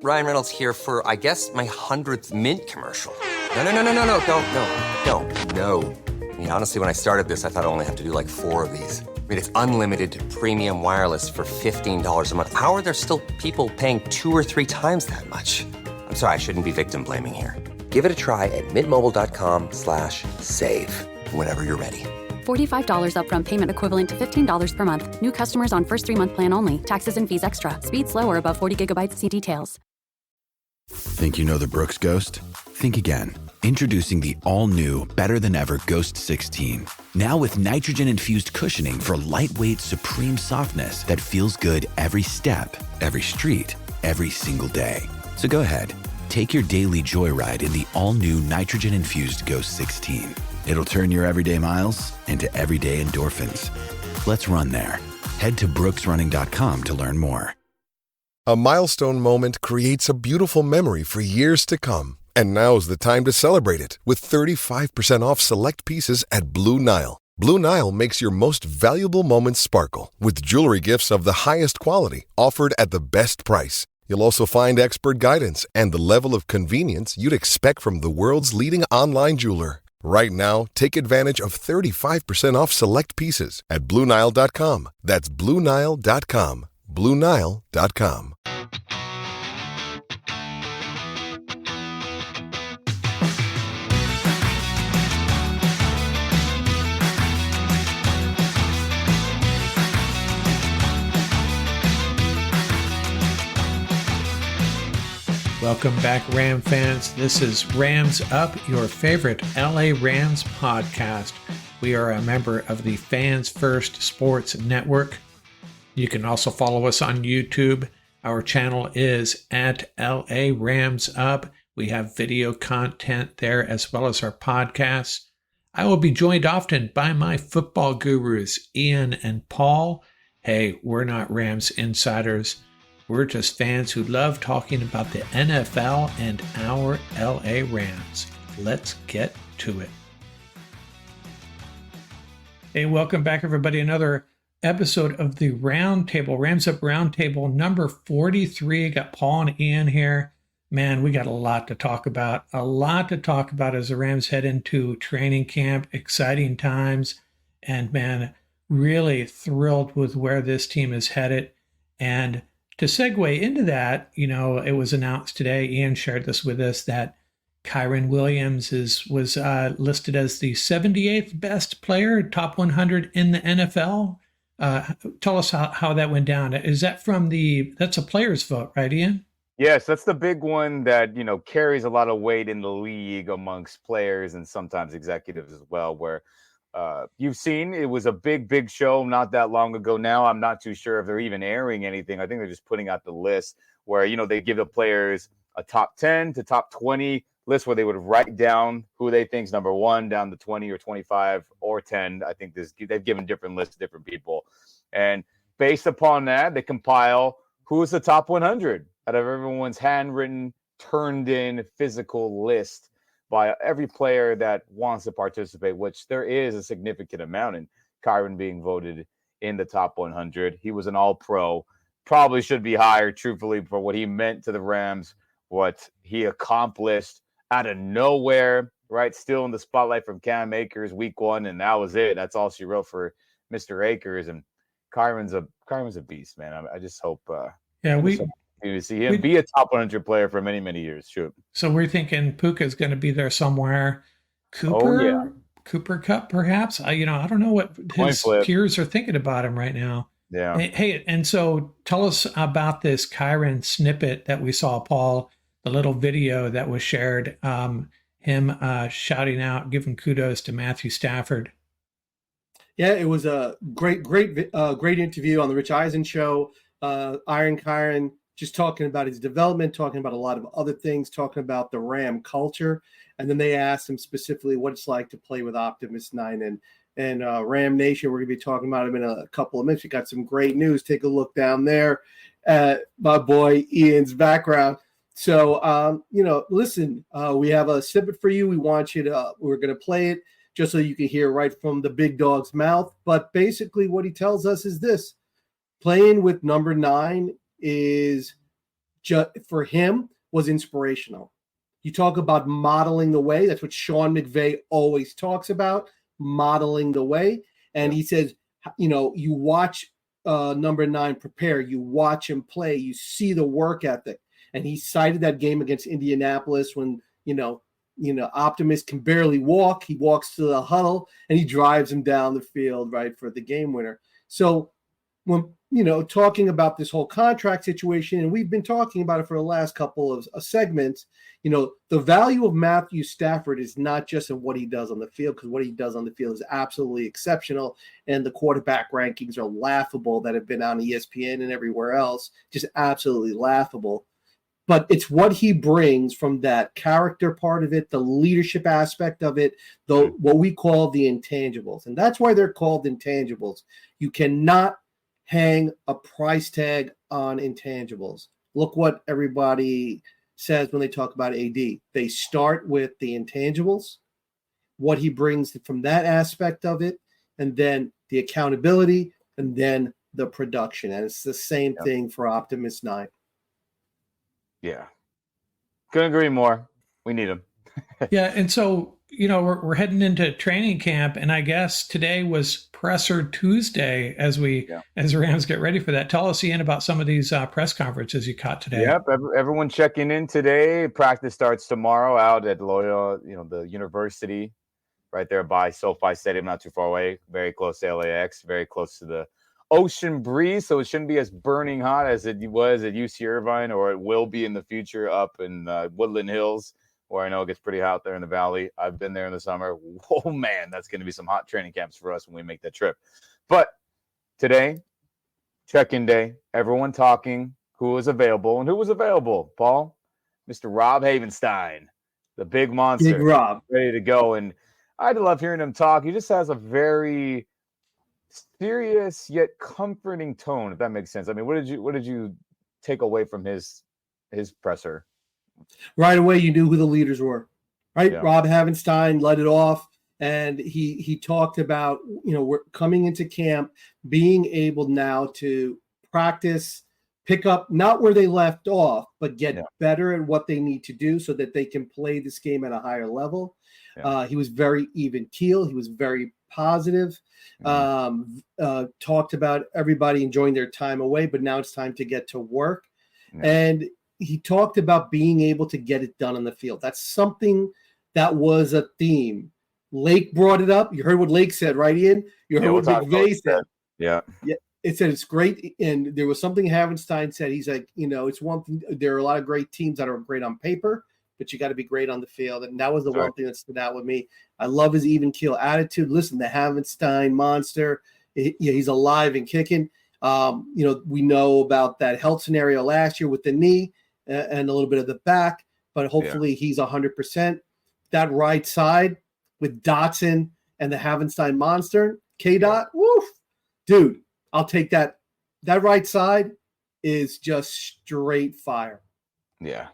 Ryan Reynolds here for, I guess, my 100th Mint commercial. No. I mean, honestly, when I started this, I thought I only have to do like 4 of these. I mean, it's unlimited premium wireless for $15 a month. How are there still people paying 2 or 3 times that much? I'm sorry, I shouldn't be victim blaming here. Give it a try at mintmobile.com/save. Whenever you're ready. $45 upfront payment equivalent to $15 per month. New customers on first 3-month plan only. Taxes and fees extra. Speed slower above 40 gigabytes. See details. Think you know the Brooks Ghost? Think again. Introducing the all-new, better-than-ever Ghost 16. Now with nitrogen-infused cushioning for lightweight, supreme softness that feels good every step, every street, every single day. So go ahead, take your daily joyride in the all-new nitrogen-infused Ghost 16. It'll turn your everyday miles into everyday endorphins. Let's run there. Head to brooksrunning.com to learn more. A milestone moment creates a beautiful memory for years to come. And now's the time to celebrate it with 35% off select pieces at Blue Nile. Blue Nile makes your most valuable moments sparkle with jewelry gifts of the highest quality offered at the best price. You'll also find expert guidance and the level of convenience you'd expect from the world's leading online jeweler. Right now, take advantage of 35% off select pieces at BlueNile.com. That's BlueNile.com. BlueNile.com. Welcome back, Ram fans. This is Rams Up, your favorite LA Rams podcast. We are a member of the Fans First Sports Network. You can also follow us on YouTube. Our channel is at LA Rams Up. We have video content there as well as our podcasts. I will be joined often by my football gurus, Ian and Paul. Hey, we're not Rams insiders. We're just fans who love talking about the NFL and our LA Rams. Let's get to it. Hey, welcome back, everybody. Another episode of the Roundtable, Rams Up Roundtable number 43. Got Paul and Ian here. Man, we got a lot to talk about. A lot to talk about as the Rams head into training camp. Exciting times. And man, really thrilled with where this team is headed. And to segue into that, it was announced today, Ian shared this with us, that Kyren Williams was listed as the 78th best player, top 100 in the NFL. Tell us how that went down. Is that that's a player's vote, right, Ian? Yes, that's the big one that, carries a lot of weight in the league amongst players and sometimes executives as well, where you've seen it was a big show not that long ago now. I'm not too sure if they're even airing anything. I think they're just putting out the list where, they give the players a top 10 to top 20 list where they would write down who they think is number 1 down to 20 or 25 or 10. I think they've given different lists to different people. And based upon that, they compile who's the top 100 out of everyone's handwritten, turned in physical list by every player that wants to participate, which there is a significant amount, in Kyren being voted in the top 100. He was an all-pro. Probably should be higher, truthfully, for what he meant to the Rams, what he accomplished out of nowhere, right? Still in the spotlight from Cam Akers week 1, and that was it. That's all she wrote for Mr. Akers. And Kyren's a beast, man. I just hope to see him be a top 100 player for many, many years. Sure. So we're thinking Puka's going to be there somewhere. Cooper Kupp, perhaps. I don't know what his peers are thinking about him right now. Yeah. Hey, and so tell us about this Kyren snippet that we saw, Paul, the little video that was shared, him shouting out, giving kudos to Matthew Stafford. Yeah, it was a great interview on the Rich Eisen show. Iron Kyren just talking about his development, talking about a lot of other things, talking about the Ram culture. And then they asked him specifically what it's like to play with Optimus 9 and Ram Nation. We're going to be talking about him in a couple of minutes. We got some great news. Take a look down there at my boy Ian's background. So, listen, we have a snippet for you. We're going to play it just so you can hear right from the big dog's mouth. But basically what he tells us is this: playing with number 9 is for him was inspirational. You talk about modeling the way. That's what Sean McVay always talks about, modeling the way. And he says, you watch number 9 prepare, you watch him play, you see the work ethic. And he cited that game against Indianapolis when, Optimus can barely walk. He walks to the huddle and he drives him down the field, right, for the game winner. So when, talking about this whole contract situation, and we've been talking about it for the last couple of segments, the value of Matthew Stafford is not just in what he does on the field, because what he does on the field is absolutely exceptional. And the quarterback rankings are laughable that have been on ESPN and everywhere else, just absolutely laughable. But it's what he brings from that character part of it, the leadership aspect of it, what we call the intangibles. And that's why they're called intangibles. You cannot hang a price tag on intangibles. Look what everybody says when they talk about AD. They start with the intangibles, what he brings from that aspect of it, and then the accountability, and then the production. And it's the same thing for Optimus 9. Yeah. Couldn't agree more. We need him. Yeah. And so, we're heading into training camp, and I guess today was presser Tuesday as Rams get ready for that. Tell us, Ian, about some of these press conferences you caught today. Yep. Everyone checking in today. Practice starts tomorrow out at Loyola, the university right there by SoFi Stadium, not too far away, very close to LAX, very close to the ocean breeze, so it shouldn't be as burning hot as it was at UC Irvine, or it will be in the future up in Woodland Hills, where I know it gets pretty hot there in the valley. I've been there in the summer. Oh, man, that's going to be some hot training camps for us when we make that trip. But today, check-in day, everyone talking who was available. And who was available, Paul? Mr. Rob Havenstein, the big monster. Big Rob. Ready to go. And I love hearing him talk. He just has a very serious yet comforting tone, if that makes sense. I mean, what did you take away from his presser? Right away, you knew who the leaders were, right? Yeah. Rob Havenstein led it off, and he talked about, we're coming into camp, being able now to practice, pick up not where they left off, but get better at what they need to do so that they can play this game at a higher level. Yeah. He was very even keel. He was very positive. Talked about everybody enjoying their time away, but now it's time to get to work. Yeah. And he talked about being able to get it done on the field. That's something that was a theme. Lake brought it up. You heard what Lake said, right, Ian? You heard what McVay said. Yeah. It said it's great. And there was something Havenstein said. He's like, it's one thing. There are a lot of great teams that are great on paper, but you got to be great on the field. And that was the one thing that stood out with me. I love his even keel attitude. Listen, the Havenstein monster, he's alive and kicking. We know about that health scenario last year with the knee and a little bit of the back, but hopefully he's 100%. That right side with Dotson and the Havenstein monster, K-Dot, woof, dude, I'll take that. That right side is just straight fire. Yeah.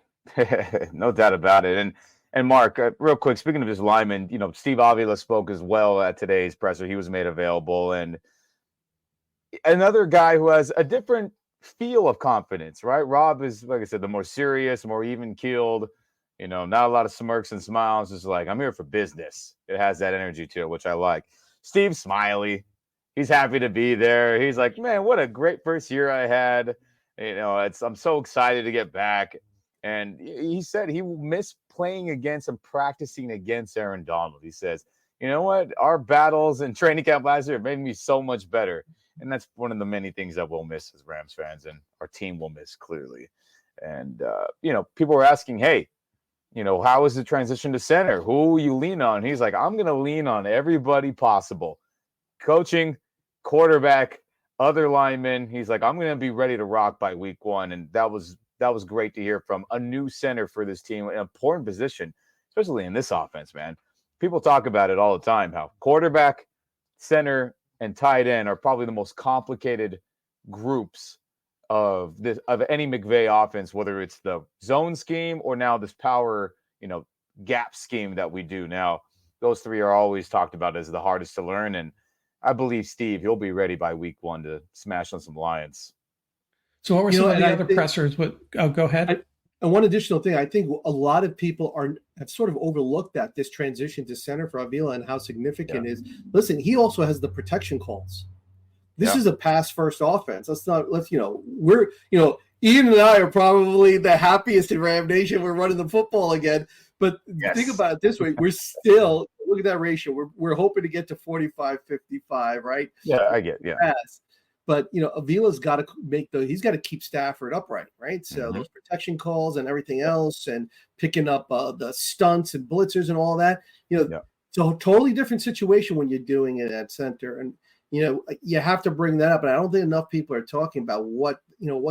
No doubt about it. And Mark, real quick, speaking of his lineman, Steve Avila spoke as well at today's presser. He was made available, and another guy who has a different feel of confidence, right? Rob is, like I said, the more serious, more even-keeled, not a lot of smirks and smiles. Just like, I'm here for business. It has that energy to it, which I like. Steve's smiley. He's happy to be there. He's like, man, what a great first year I had. I'm so excited to get back. And he said he will miss playing against and practicing against Aaron Donald. He says, you know what? Our battles in training camp last year made me so much better. And that's one of the many things that we'll miss as Rams fans, and our team will miss clearly. And, people were asking, hey, how is the transition to center? Who will you lean on? He's like, I'm going to lean on everybody possible. Coaching, quarterback, other linemen. He's like, I'm going to be ready to rock by week 1. And that was great to hear from a new center for this team, an important position, especially in this offense, man. People talk about it all the time, how quarterback, center, and tight end are probably the most complicated groups of any McVay offense, whether it's the zone scheme or now this power, gap scheme that we do now. Those three are always talked about as the hardest to learn. And I believe Steve, he'll be ready by week 1 to smash on some Lions. So what were some of the and I other think, pressers? Go ahead. and one additional thing, I think a lot of people have sort of overlooked that this transition to center for Avila and how significant it is. Listen, he also has the protection calls. This is a pass first offense. Ian and I are probably the happiest in Ram Nation. We're running the football again. But think about it this way. We're still, look at that ratio. We're hoping to get to 45-55, right? Yeah, I get, yeah. Pass. But, Avila's got to he's got to keep Stafford upright, right? So those protection calls and everything else and picking up the stunts and blitzers and all that, it's a totally different situation when you're doing it at center. And, you have to bring that up. And I don't think enough people are talking about what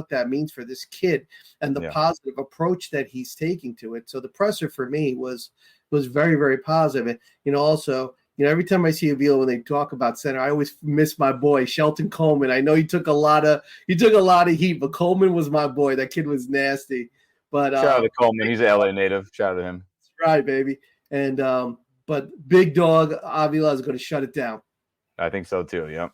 that means for this kid and the positive approach that he's taking to it. So the presser for me was very, very positive. And, also, every time I see Avila when they talk about center, I always miss my boy, Shelton Coleman. I know he took a lot of heat, but Coleman was my boy. That kid was nasty. But shout out to Coleman. He's an LA native. Shout out to him. That's right, baby. And but big dog Avila is going to shut it down. I think so too. Yep.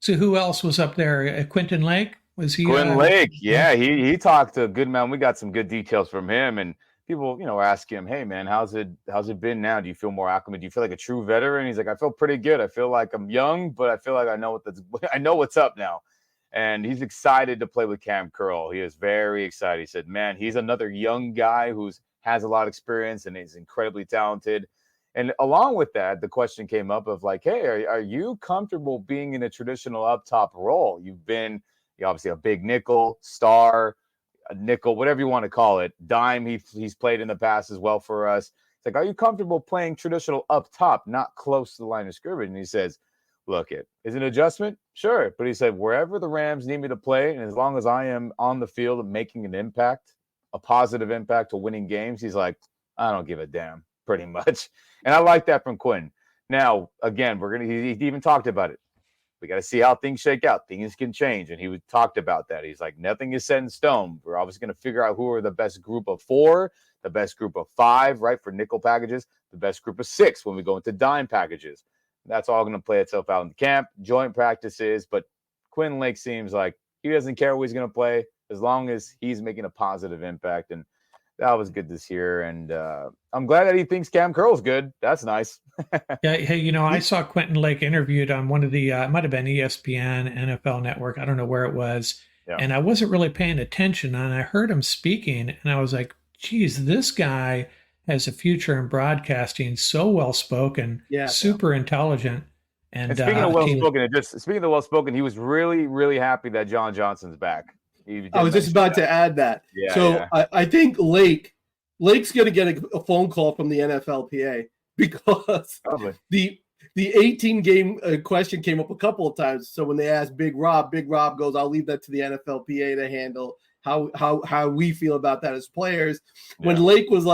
So who else was up there? Quentin Lake? Was he? Quentin Lake. Yeah, he talked to good man. We got some good details from him, and people, were asking him, "Hey, man, how's it been now? Do you feel more acclimated? Do you feel like a true veteran?" He's like, "I feel pretty good. I feel like I'm young, but I feel like I know what's up now." And he's excited to play with Cam Curl. He is very excited. He said, "Man, he's another young guy who has a lot of experience and is incredibly talented." And along with that, the question came up of like, "Hey, are you comfortable being in a traditional up top role? You've been obviously a big nickel, star, a nickel, whatever you want to call it, dime. He's played in the past as well for us. It's like, are you comfortable playing traditional up top, not close to the line of scrimmage?" And he says, "Look, it is an adjustment, sure, but he said wherever the Rams need me to play, and as long as I am on the field and making an impact, a positive impact to winning games, he's like, I don't give a damn, pretty much." And I like that from Quinn. Now, again, he even talked about it. We got to see how things shake out. Things can change. And he talked about that. He's like, nothing is set in stone. We're obviously going to figure out who are the best group of 4, the best group of 5, right, for nickel packages, the best group of 6 when we go into dime packages. That's all going to play itself out in the camp, joint practices. But Quinn Lake seems like he doesn't care who he's going to play as long as he's making a positive impact. And that was good this year. And I'm glad that he thinks Cam Curl's good. That's nice. Yeah. Hey, I saw Quentin Lake interviewed on one of the, it might have been ESPN, NFL Network. I don't know where it was. Yeah. And I wasn't really paying attention. And I heard him speaking and I was like, geez, this guy has a future in broadcasting. So well-spoken, super intelligent. And speaking of well-spoken, he was really, really happy that John Johnson's back. I was just about to add that. Yeah, so yeah. I think Lake's going to get a phone call from the NFLPA because the 18-game question came up a couple of times. So when they asked Big Rob goes, "I'll leave that to the NFLPA to handle how we feel about that as players." Yeah. When Lake was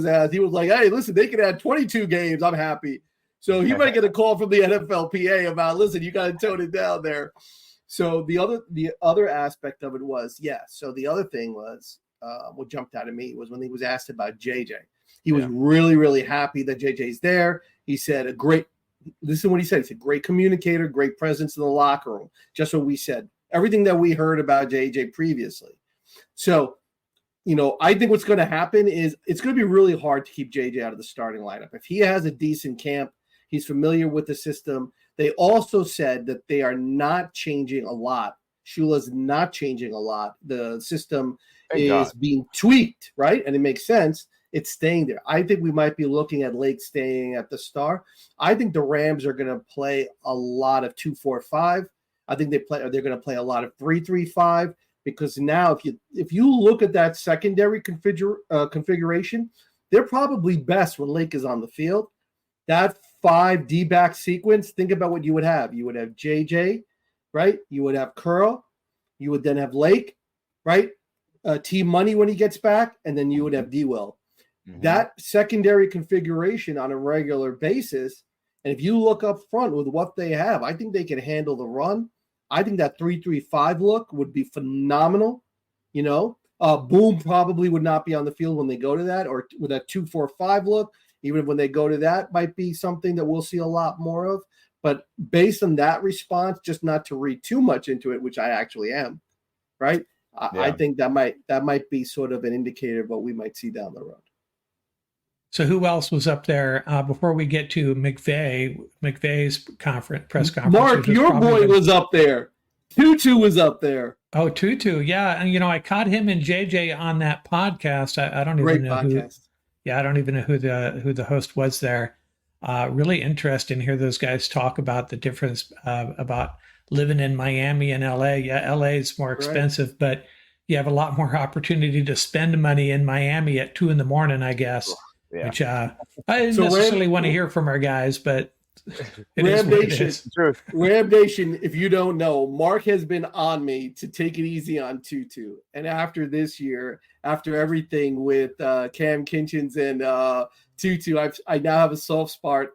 asked, he was like, "Hey, listen, they can add 22 games. I'm happy." So he might get a call from the NFLPA about, "Listen, you got to tone it down there." So the other aspect of it was, so the other thing was, what jumped out at me was when he was asked about JJ. He was really, really happy that JJ's there. He said listen what he said. He said, great communicator, great presence in the locker room. Just what we said. Everything that we heard about JJ previously. So, I think what's going to happen is it's going to be really hard to keep JJ out of the starting lineup. If he has a decent camp, he's familiar with the system. They also said that they are not changing a lot. Shula's not changing a lot. The system is being tweaked, right? And it makes sense. It's staying there. I think we might be looking at Lake staying at the star. I think the Rams are going to play a lot of 2-4-5. I think they're going to play a lot of 3-3-5 because now if you look at that secondary configuration, they're probably best when Lake is on the field. That 5 D-back sequence, think about what you would have. You would have JJ, right? You would have Curl. You would then have Lake, right? T Money when he gets back, and then you would have D-Will. Mm-hmm. That secondary configuration on a regular basis, and if you look up front with what they have, I think they can handle the run. I think that 3-3-5 look would be phenomenal. Boom probably would not be on the field when they go to that, or with that 2-4-5 look. Even when they go to that, might be something that we'll see a lot more of. But based on that response, just not to read too much into it, which I actually am, right? Yeah. I think that might be sort of an indicator of what we might see down the road. So who else was up there before we get to McVay's press conference? Mark, your boy was up there. Tutu was up there. Oh, Tutu, yeah, and I caught him and JJ on that podcast. I don't even know podcast. I don't even know who the host was there. Really interesting to hear those guys talk about the difference about living in Miami and LA. Yeah, LA is more expensive, but you have a lot more opportunity to spend money in Miami at 2 a.m, I guess. Yeah. Which I didn't necessarily want to hear from our guys, but Ram Nation, if you don't know, Mark has been on me to take it easy on Tutu. And after this year, after everything with Cam Kinchins and Tutu, I now have a soft spot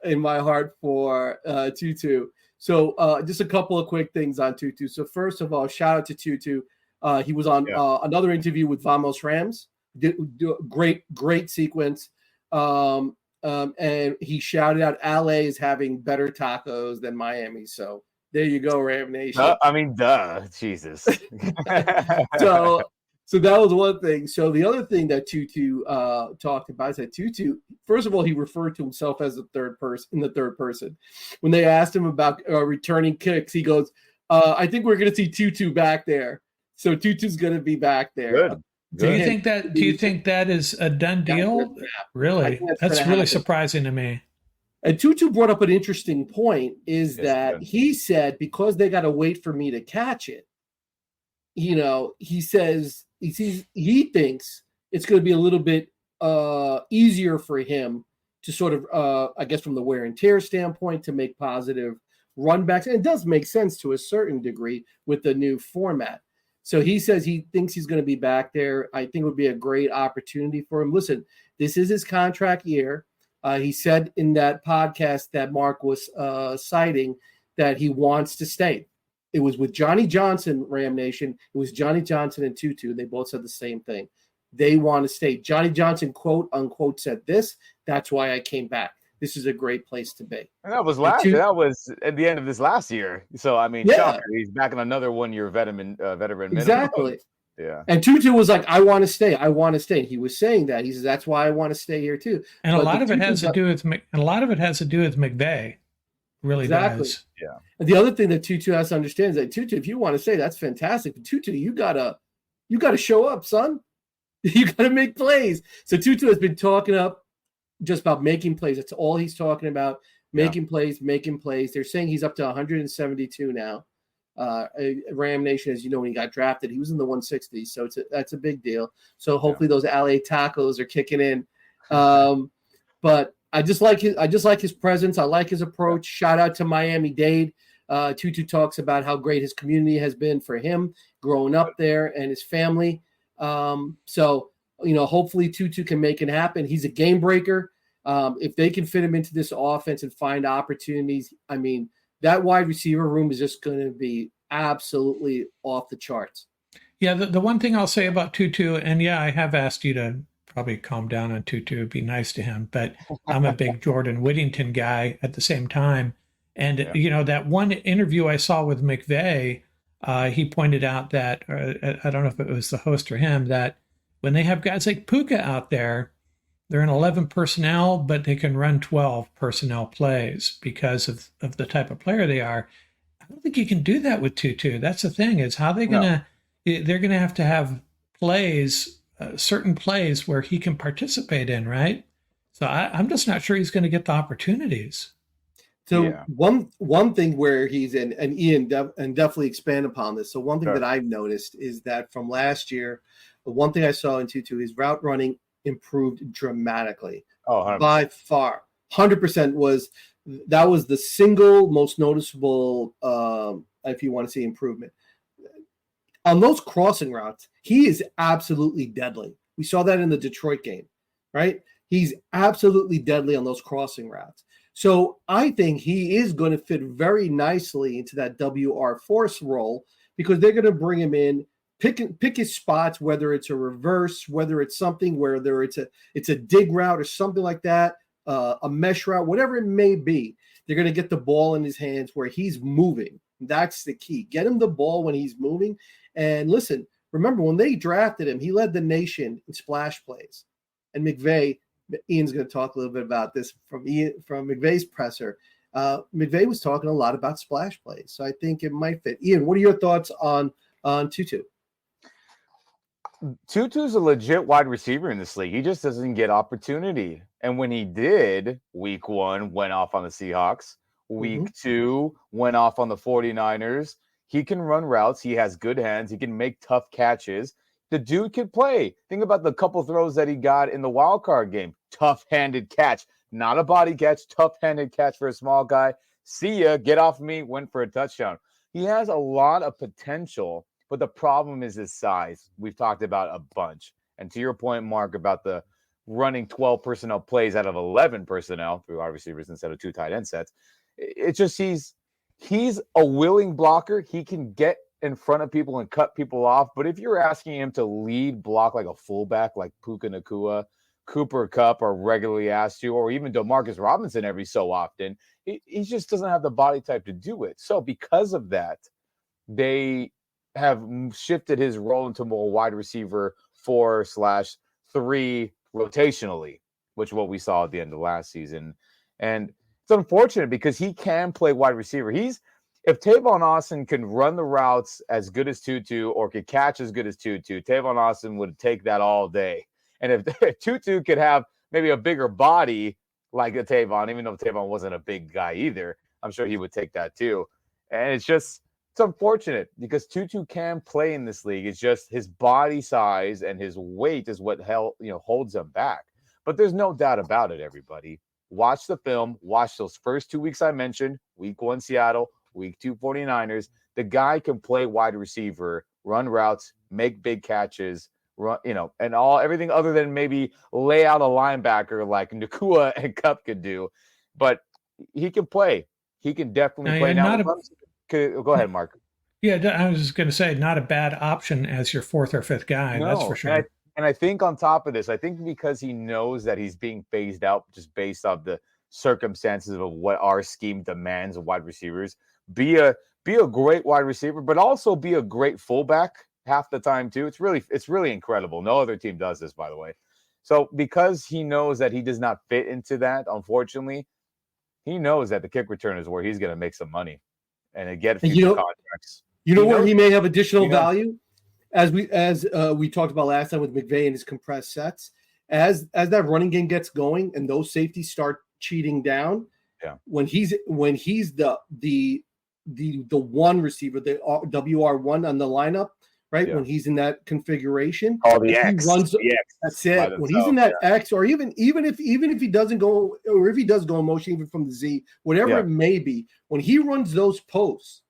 in my heart for Tutu. So just a couple of quick things on Tutu. So first of all, shout out to Tutu. He was on another interview with Vamos Rams. Great sequence. And he shouted out LA is having better tacos than Miami. So there you go, Ram Nation. Jesus. So that was one thing. So the other thing that Tutu talked about is that Tutu, first of all, he referred to himself as the third person. When they asked him about returning kicks, he goes, I think we're going to see Tutu back there. So Tutu's going to be back there. Good. Do you think that is a done deal? Really? That's really surprising to me. And Tutu brought up an interesting point is that he said, because they got to wait for me to catch it, he says he thinks it's going to be a little bit easier for him to sort of, I guess, from the wear and tear standpoint, to make positive run backs. And it does make sense to a certain degree with the new format. So he says he thinks he's going to be back there. I think it would be a great opportunity for him. Listen, this is his contract year. He said in that podcast that Mark was citing that he wants to stay. It was with Johnny Johnson, Ram Nation. It was Johnny Johnson and Tutu. They both said the same thing. They want to stay. Johnny Johnson, quote unquote, said this. That's why I came back. This is a great place to be. And that was that was at the end of this last year. So I mean, shocker, he's back in another 1-year veteran. Exactly. Yeah. And Tutu was like, I want to stay. I want to stay. He was saying that. He says, that's why I want to stay here too. And a lot of it has to do with McVay. Really does. Yeah. And the other thing that Tutu has to understand is that Tutu, if you want to stay, that's fantastic. But Tutu, you gotta show up, son. You gotta make plays. So Tutu has been talking up just about making plays. That's all he's talking about. Making plays. They're saying he's up to 172 now. Ram Nation, as you know, when he got drafted, he was in the 160s. So that's a big deal. So hopefully those LA tacos are kicking in. But I just like his presence. I like his approach. Shout out to Miami-Dade. Tutu talks about how great his community has been for him growing up there and his family. So hopefully Tutu can make it happen. He's a game breaker. If they can fit him into this offense and find opportunities, I mean, that wide receiver room is just going to be absolutely off the charts. Yeah, the one thing I'll say about Tutu, and I have asked you to probably calm down on Tutu, be nice to him, but I'm a big Jordan Whittington guy at the same time. And, that one interview I saw with McVay, he pointed out that, I don't know if it was the host or him, that when they have guys like Puka out there, they're in 11 personnel, but they can run 12 personnel plays because of the type of player they are. I don't think you can do that with Tutu. That's the thing, is how they're going to have plays, certain plays where he can participate in, right? So I'm just not sure he's going to get the opportunities. So one thing where he's in, and Ian and definitely expand upon this. So one thing that I've noticed is that from last year, the one thing I saw in Tutu, his route running improved dramatically. By far. 100% was the single most noticeable, if you want to see improvement. On those crossing routes, he is absolutely deadly. We saw that in the Detroit game, right? He's absolutely deadly on those crossing routes. So I think he is going to fit very nicely into that WR force role, because they're going to bring him in, pick his spots, whether it's a reverse, whether it's something, whether it's a dig route or something like that, a mesh route, whatever it may be. They're going to get the ball in his hands where he's moving. That's the key. Get him the ball when he's moving, And listen, remember when they drafted him, he led the nation in splash plays. And McVay, Ian's going to talk a little bit about this from McVay's presser. McVay was talking a lot about splash plays, so I think it might fit. Ian, what are your thoughts on Tutu? Tutu's a legit wide receiver in this league. He just doesn't get opportunity. And when he did, week 1 went off on the Seahawks. Week 2 went off on the 49ers. He can run routes. He has good hands. He can make tough catches. The dude can play. Think about the couple throws that he got in the wild card game. Tough-handed catch. Not a body catch. Tough-handed catch for a small guy. See ya. Get off me. Went for a touchdown. He has a lot of potential, but the problem is his size. We've talked about a bunch. And to your point, Mark, about the running 12 personnel plays out of 11 personnel, 3 wide receivers instead of 2 tight end sets, it's just he's a willing blocker. He can get in front of people and cut people off. But if you're asking him to lead block like a fullback, like Puka Nacua, Cooper Kupp are regularly asked to, or even DeMarcus Robinson every so often, he just doesn't have the body type to do it. So because of that, they have shifted his role into more wide receiver 4/3 rotationally, which is what we saw at the end of last season. And it's unfortunate because he can play wide receiver. If Tavon Austin can run the routes as good as Tutu or could catch as good as Tutu, Tavon Austin would take that all day. And if Tutu could have maybe a bigger body like a Tavon, even though Tavon wasn't a big guy either, I'm sure he would take that too. And it's unfortunate because Tutu can play in this league. It's just his body size and his weight is what holds him back. But there's no doubt about it, everybody. Watch the film. Watch those first 2 weeks I mentioned. Week 1, Seattle. Week 2, 49ers. The guy can play wide receiver, run routes, make big catches, run, and everything other than maybe lay out a linebacker like Nacua and Kupp could do. But he can play. He can definitely play. Now, go ahead, Mark. Yeah, I was just going to say, not a bad option as your 4th or 5th guy. No, that's for sure. And I think on top of this, I think because he knows that he's being phased out just based off the circumstances of what our scheme demands of wide receivers, be a great wide receiver, but also be a great fullback half the time too. It's really incredible. No other team does this, by the way. So because he knows that he does not fit into that, unfortunately, he knows that the kick return is where he's going to make some money and get future contracts. Where he may have additional value, as we talked about last time with McVay and his compressed sets, as that running game gets going and those safeties start cheating down. Yeah. When he's the one receiver, the WR1 on the lineup, right? Yeah. When he's in that configuration, the X. That's it. When he's in that X, or even if he doesn't go, or if he does go in motion, even from the Z, whatever it may be, when he runs those posts,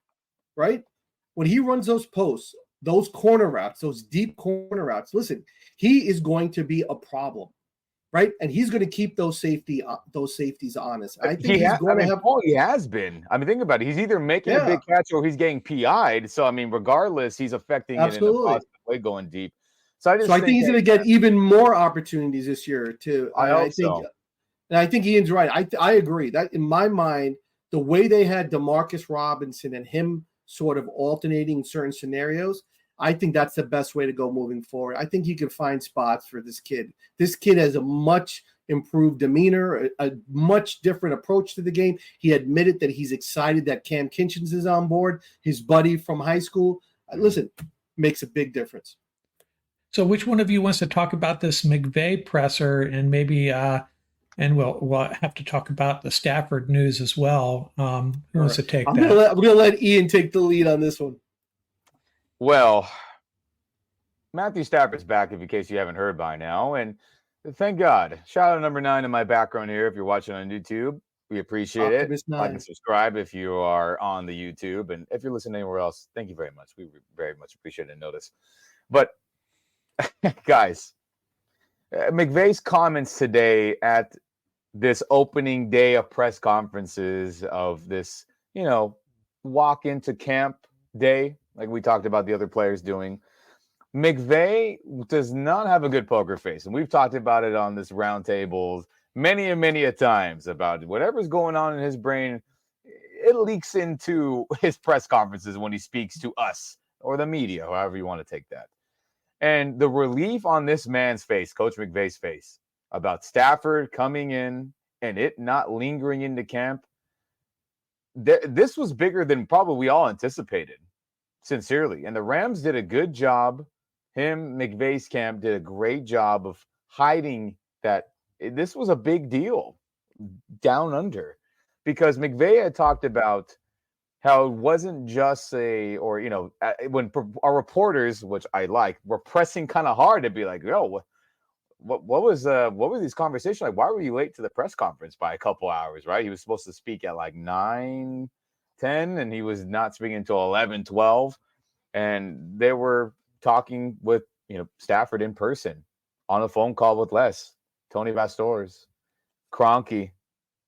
right? When he runs those posts, those corner routes, those deep corner routes, listen, he is going to be a problem, right? And he's going to keep those safeties honest. I think he has been. I mean, think about it. He's either making a big catch or he's getting PI'd. So, I mean, regardless, he's affecting it in a positive way going deep. So I think he's going to get even more opportunities this year too. I think, and I think Ian's right. I agree that in my mind, the way they had DeMarcus Robinson and him sort of alternating in certain scenarios, I think that's the best way to go moving forward. I think you can find spots for this kid. This kid has a much improved demeanor, a much different approach to the game. He admitted that he's excited that Cam Kinchens is on board, his buddy from high school. Listen, makes a big difference. So which one of you wants to talk about this McVay presser and maybe and we'll have to talk about the Stafford news as well. Who wants to take that? I'm going to let Ian take the lead on this one. Well, Matthew Stafford's back, in case you haven't heard by now, and thank God. Shout out number 9 in my background here if you're watching on YouTube. We appreciate it. Like and subscribe if you are on the YouTube, and if you're listening anywhere else, thank you very much. We very much appreciate it and notice. But, guys, McVay's comments today at this opening day of press conferences of this, walk into camp day, like we talked about the other players doing. McVay does not have a good poker face. And we've talked about it on this roundtable many and many a times about whatever's going on in his brain. It leaks into his press conferences when he speaks to us or the media, however you want to take that. And the relief on this man's face, Coach McVay's face, about Stafford coming in and it not lingering into camp, this was bigger than probably we all anticipated, sincerely. And the Rams did a good job. McVay's camp did a great job of hiding that this was a big deal down under, because McVay had talked about how it wasn't just when our reporters, which I like, were pressing kind of hard to be like, yo, what were these conversations like? Why were you late to the press conference by a couple hours, right? He was supposed to speak at like 9:10, and he was not speaking until 11:12. And they were talking with, Stafford in person on a phone call with Les, Tony Pastores, Kroenke,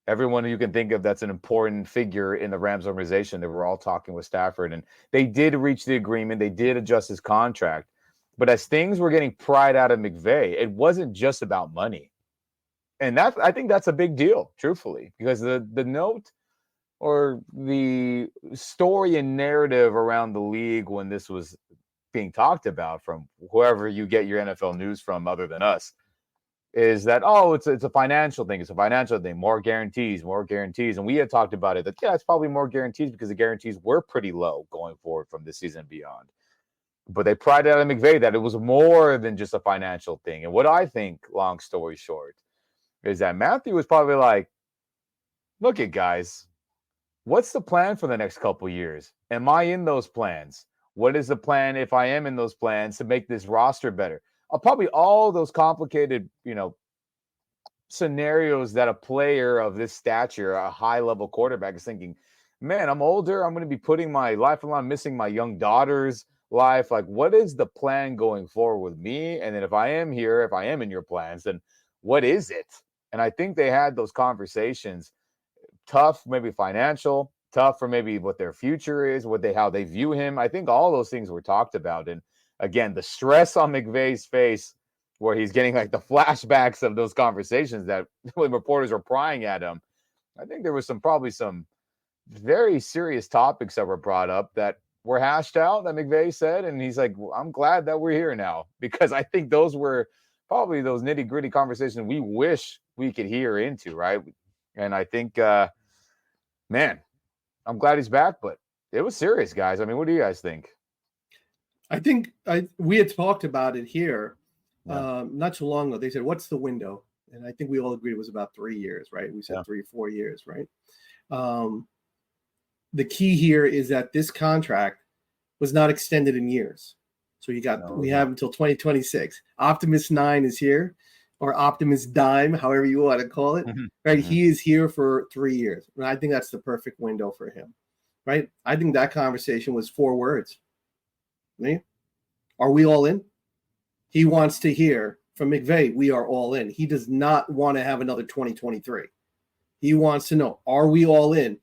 everyone you can think of that's an important figure in the Rams organization. They were all talking with Stafford, and they did reach the agreement. They did adjust his contract. But as things were getting pried out of McVay, it wasn't just about money. And I think that's a big deal, truthfully, because the note or the story and narrative around the league when this was being talked about from whoever you get your NFL news from other than us is that, it's a financial thing. It's a financial thing. More guarantees. And we had talked about it that, it's probably more guarantees because the guarantees were pretty low going forward from this season and beyond. But they prided out of McVay that it was more than just a financial thing. And what I think, long story short, is that Matthew was probably like, look at guys, what's the plan for the next couple years? Am I in those plans? What is the plan if I am in those plans to make this roster better? Probably all those complicated, scenarios that a player of this stature, a high-level quarterback, is thinking, man, I'm older. I'm going to be putting my life along, missing my young daughter's life. Like, what is the plan going forward with me? And then if I am in your plans, then what is it? And I think they had those conversations, tough, maybe financial, tough for maybe what their future is, how they view him. I think all those things were talked about. And again, the stress on McVay's face, where he's getting like the flashbacks of those conversations that when reporters were prying at him, I think there was probably some very serious topics that were brought up that were hashed out that McVay said. And he's like, well, I'm glad that we're here now, because I think those were probably those nitty gritty conversations we wish we could hear into. Right. And I think, man, I'm glad he's back, but it was serious, guys. I mean, what do you guys think? I think we had talked about it here not too long ago. They said, what's the window? And I think we all agreed it was about 3 years, right? We said 3 or 4 years, right? The key here is that this contract was not extended in years. So we have until 2026. Optimus 9 is here, or Optimus Dime, however you want to call it, right? Mm-hmm. He is here for 3 years. And I think that's the perfect window for him, right? I think that conversation was 4 words. Right? Are we all in? He wants to hear from McVay, we are all in. He does not want to have another 2023. He wants to know, are we all in?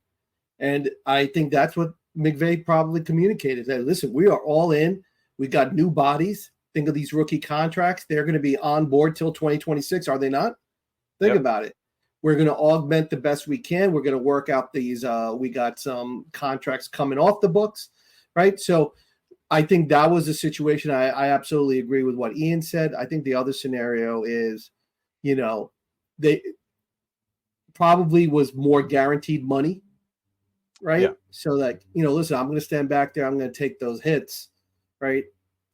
And I think that's what McVay probably communicated. That, listen, we are all in. We got new bodies. Think of these rookie contracts. They're going to be on board till 2026, are they not? Think about it. We're going to augment the best we can. We're going to work out these. We got some contracts coming off the books, right? So I think that was the situation. I absolutely agree with what Ian said. I think the other scenario is, they probably was more guaranteed money, right? Yeah. So like, listen, I'm going to stand back there. I'm going to take those hits, right?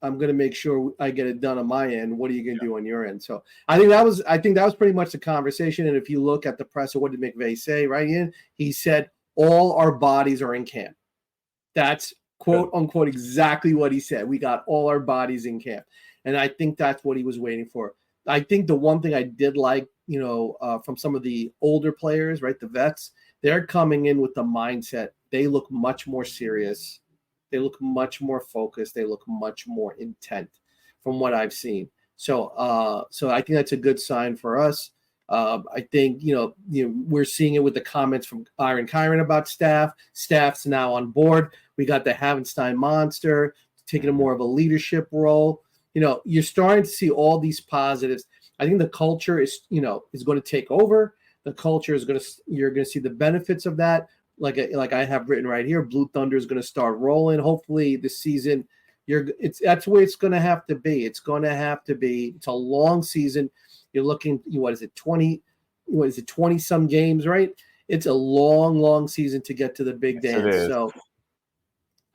I'm going to make sure I get it done on my end. What are you going to do on your end? So I think that was pretty much the conversation. And if you look at the presser, what did McVay say, right, Ian? He said, all our bodies are in camp. That's quote unquote exactly what he said. We got all our bodies in camp. And I think that's what he was waiting for. I think the one thing I did like, from some of the older players, right, the vets, they're coming in with the mindset. They look much more serious. They look much more focused. They look much more intent from what I've seen. So I think that's a good sign for us. I think, we're seeing it with the comments from Aaron Kyren about staff. Staff's now on board. We got the Havenstein monster taking a more of a leadership role. You're starting to see all these positives. I think the culture is going to take over. The culture is you're going to see the benefits of that. Like I have written right here, Blue Thunder is going to start rolling. Hopefully this season That's where it's going to have to be. It's going to have to be. It's a long season. You're looking, what is it, 20 some games, right? It's a long season to get to the big dance. So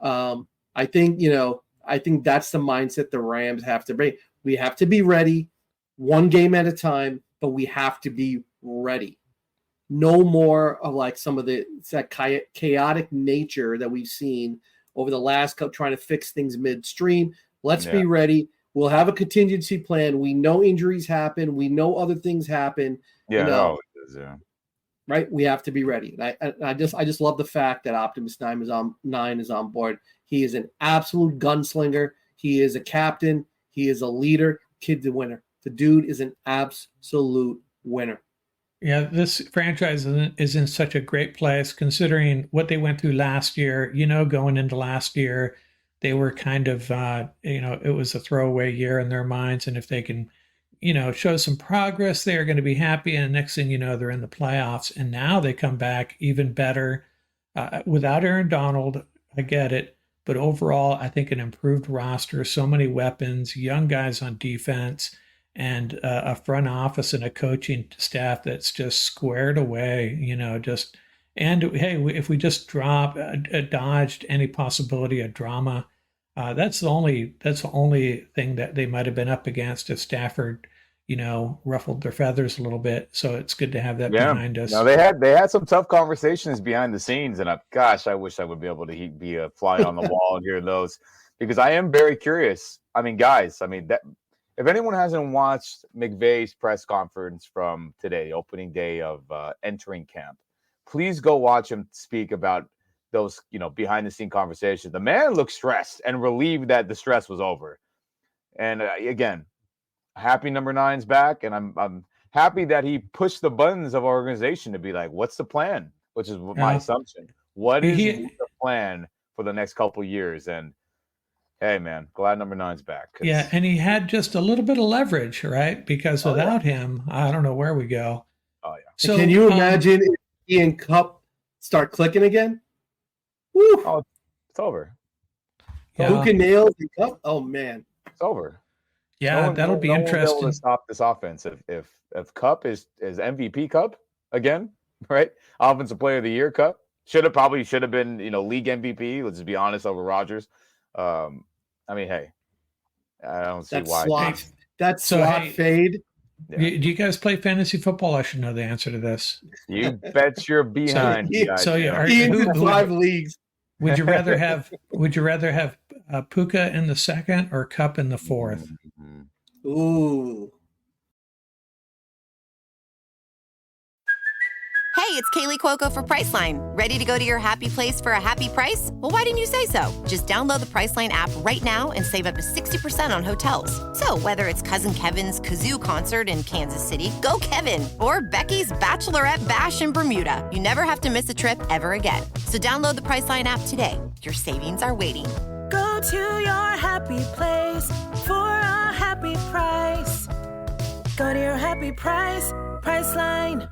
I think that's the mindset the Rams have to bring. We have to be ready, one game at a time, but we have to be ready. No more of like some of that chaotic nature that we've seen over the last couple, trying to fix things midstream. Let's be ready. We'll have a contingency plan. We know injuries happen. We know other things happen. Yeah, right. We have to be ready. And I just love the fact that Optimus 9 is on board. He is an absolute gunslinger. He is a captain. He is a leader. Kid the winner. The dude is an absolute winner. Yeah, this franchise is in such a great place considering what they went through last year. Going into last year, they were kind of, it was a throwaway year in their minds. And if they can, show some progress, they are going to be happy. And next thing you know, they're in the playoffs. And now they come back even better without Aaron Donald. I get it. But overall, I think an improved roster, so many weapons, young guys on defense, and a front office and a coaching staff that's just squared away, and hey, if we just dodged any possibility of drama, that's the only thing that they might have been up against if Stafford, ruffled their feathers a little bit. So it's good to have that behind us. No, they had some tough conversations behind the scenes, and I wish I would be able to be a fly on the wall and hear those, because I am very curious. I mean, guys, if anyone hasn't watched McVay's press conference from today, opening day of entering camp, please go watch him speak about those, behind the scene conversations. The man looked stressed and relieved that the stress was over. And again, happy number 9's back, and I'm happy that he pushed the buttons of our organization to be like, what's the plan? Which is my assumption. What is the plan for the next couple of years? And hey, man, glad number 9's back. Yeah, and he had just a little bit of leverage, right? Because without him, I don't know where we go. Oh, yeah. So can you imagine if he and Cup start clicking again? Woo! Oh, it's over. Yeah. Who can nail the Cup? Oh, man. It's over. Yeah, that'll be interesting. To stop this offense if Cup is MVP Cup again, right? Offensive Player of the Year Cup should have been league MVP. Let's just be honest, over Rodgers. Hey, I don't see why. That slot fade. Yeah. Do you guys play fantasy football? I should know the answer to this. You bet your behind. In 5 leagues. Would you rather have Puka in the second or Cup in the fourth? Ooh. Hey, it's Kaylee Cuoco for Priceline. Ready to go to your happy place for a happy price? Well, why didn't you say so? Just download the Priceline app right now and save up to 60% on hotels. So whether it's Cousin Kevin's Kazoo Concert in Kansas City, go Kevin, or Becky's Bachelorette Bash in Bermuda, you never have to miss a trip ever again. So download the Priceline app today. Your savings are waiting. Go to your happy place for a happy price. Go to your happy price, Priceline.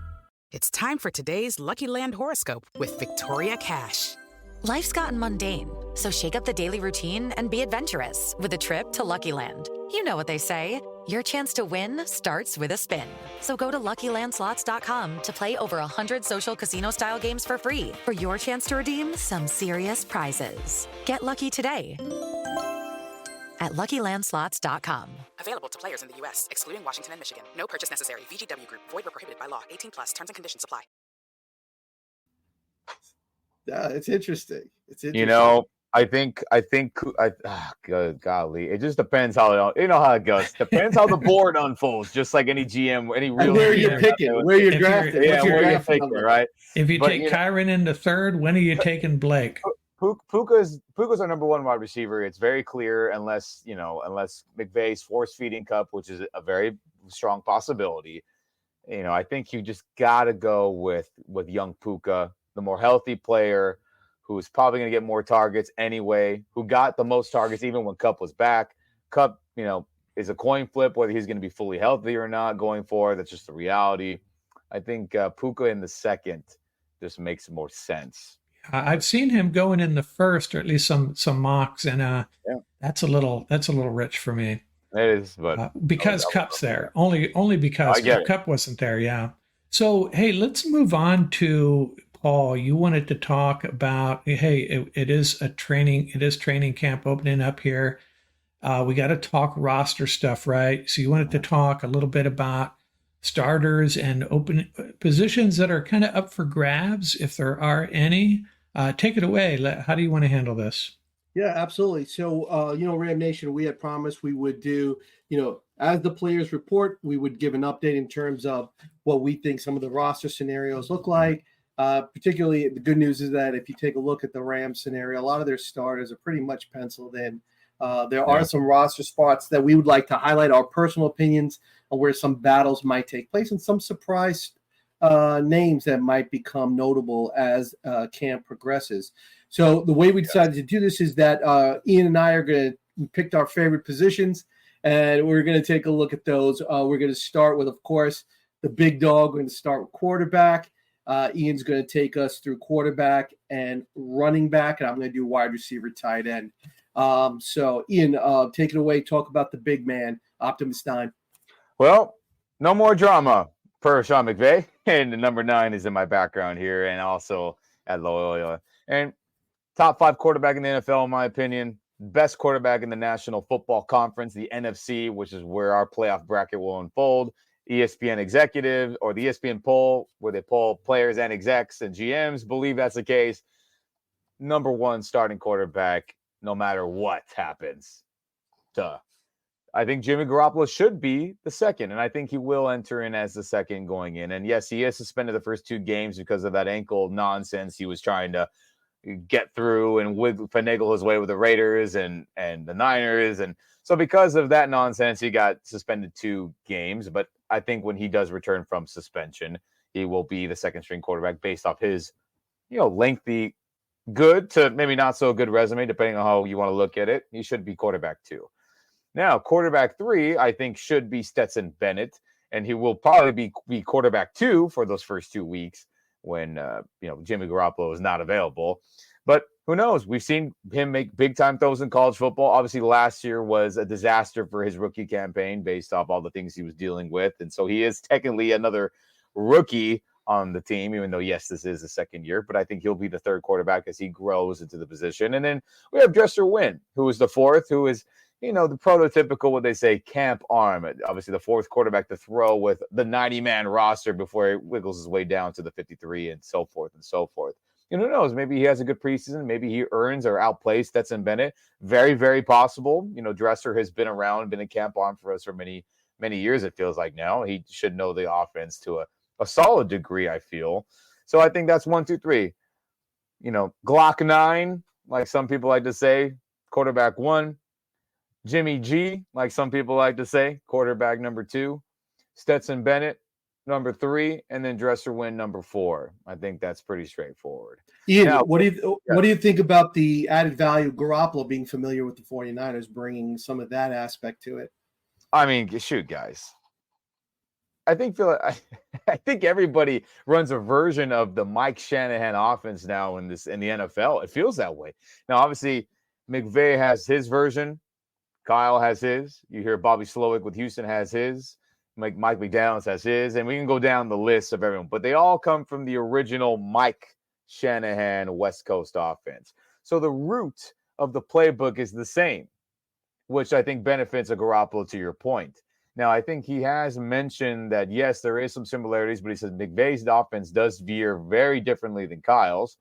It's time for today's Lucky Land horoscope with Victoria Cash. Life's gotten mundane, so shake up the daily routine and be adventurous with a trip to Lucky Land. You know what they say, your chance to win starts with a spin. So go to LuckyLandSlots.com to play over 100 social casino-style games for free for your chance to redeem some serious prizes. Get lucky today at LuckyLandSlots.com. Available to players in the U.S., excluding Washington and Michigan. No purchase necessary. VGW Group. Void where prohibited by law. 18+. Terms and conditions apply. Yeah, it's interesting. I think, golly, it just depends how it goes. Depends how the board unfolds, just like any GM, any real. Where you're picking, where you're drafting. Where you're picking, right? If you take Kyron into third, when are you taking Blake? Puka's our number 1 wide receiver. It's very clear, unless McVay's force feeding Cup, which is a very strong possibility. I think you just gotta go with young Puka, the more healthy player, who's probably going to get more targets anyway, who got the most targets even when Cup was back. Cup, is a coin flip whether he's going to be fully healthy or not going forward. That's just the reality. I think Puka in the second just makes more sense. I've seen him going in the first, or at least some mocks, and Yeah, that's a little rich for me. it is, but Because Cup's there, only because I get if it. Cup wasn't there, yeah. So hey, let's move on to Paul. You wanted to talk about, hey, it is training camp opening up here. We got to talk roster stuff, right? So you wanted to talk a little bit about starters and open positions that are kind of up for grabs, if there are any. Take it away. How do you want to handle this? Yeah, absolutely. So, Ram Nation, we had promised we would do, as the players report, we would give an update in terms of what we think some of the roster scenarios look like. Particularly, the good news is that if you take a look at the Rams scenario, a lot of their starters are pretty much penciled in. There are some roster spots that we would like to highlight our personal opinions on where some battles might take place and some surprise names that might become notable as camp progresses. So the way we decided to do this is that Ian and I are going to pick our favorite positions, and we're going to take a look at those. We're going to start with, of course, the big dog. We're going to start with quarterback. Ian's going to take us through quarterback and running back, and I'm going to do wide receiver, tight end. So, Ian, take it away. Talk about the big man, Optimus 9. Well, no more drama per Sean McVay. And the number 9 is in my background here, and also at Loyola. And top 5 quarterback in the NFL, in my opinion. Best quarterback in the National Football Conference, the NFC, which is where our playoff bracket will unfold. ESPN executive, or the ESPN poll, where they poll players and execs and GMs, believe that's the case. Number 1 starting quarterback, no matter what happens. Duh. I think Jimmy Garoppolo should be the second, and I think he will enter in as the second going in. And yes, he is suspended the first 2 games because of that ankle nonsense he was trying to get through and finagle his way with the Raiders and the Niners. And so because of that nonsense, he got suspended 2 games. But I think when he does return from suspension, he will be the second string quarterback based off his, lengthy, good to maybe not so good resume, depending on how you want to look at it. He should be quarterback 2. Now, quarterback 3, I think, should be Stetson Bennett, and he will probably be quarterback 2 for those first 2 weeks when Jimmy Garoppolo is not available. But who knows? We've seen him make big-time throws in college football. Obviously, last year was a disaster for his rookie campaign based off all the things he was dealing with, and so he is technically another rookie on the team, even though, yes, this is the second year, but I think he'll be the third quarterback as he grows into the position. And then we have Dresser Wynn, who is the fourth, who is the prototypical, what they say, camp arm. Obviously, the fourth quarterback to throw with the 90-man roster before he wiggles his way down to the 53 and so forth and so forth. And who knows? Maybe he has a good preseason. Maybe he earns or outplays Stetson Bennett. Very, very possible. Dresser has been around, been a camp arm for us for many, many years, it feels like now. He should know the offense to a solid degree, I feel. So I think that's 1, 2, 3. Glock 9, like some people like to say, quarterback 1. Jimmy G, like some people like to say, quarterback number 2. Stetson Bennett, number 3, and then Dresser Wynn, number 4. I think that's pretty straightforward. Ian, now, what do you think about the added value of Garoppolo being familiar with the 49ers, bringing some of that aspect to it? I mean, shoot, guys. I think everybody runs a version of the Mike Shanahan offense now in the NFL. It feels that way. Now, obviously, McVay has his version. Kyle has his. You hear Bobby Slowick with Houston has his. Mike McDaniels has his. And we can go down the list of everyone. But they all come from the original Mike Shanahan West Coast offense. So the root of the playbook is the same, which I think benefits a Garoppolo, to your point. Now, I think he has mentioned that, yes, there is some similarities, but he says McVay's offense does veer very differently than Kyle's.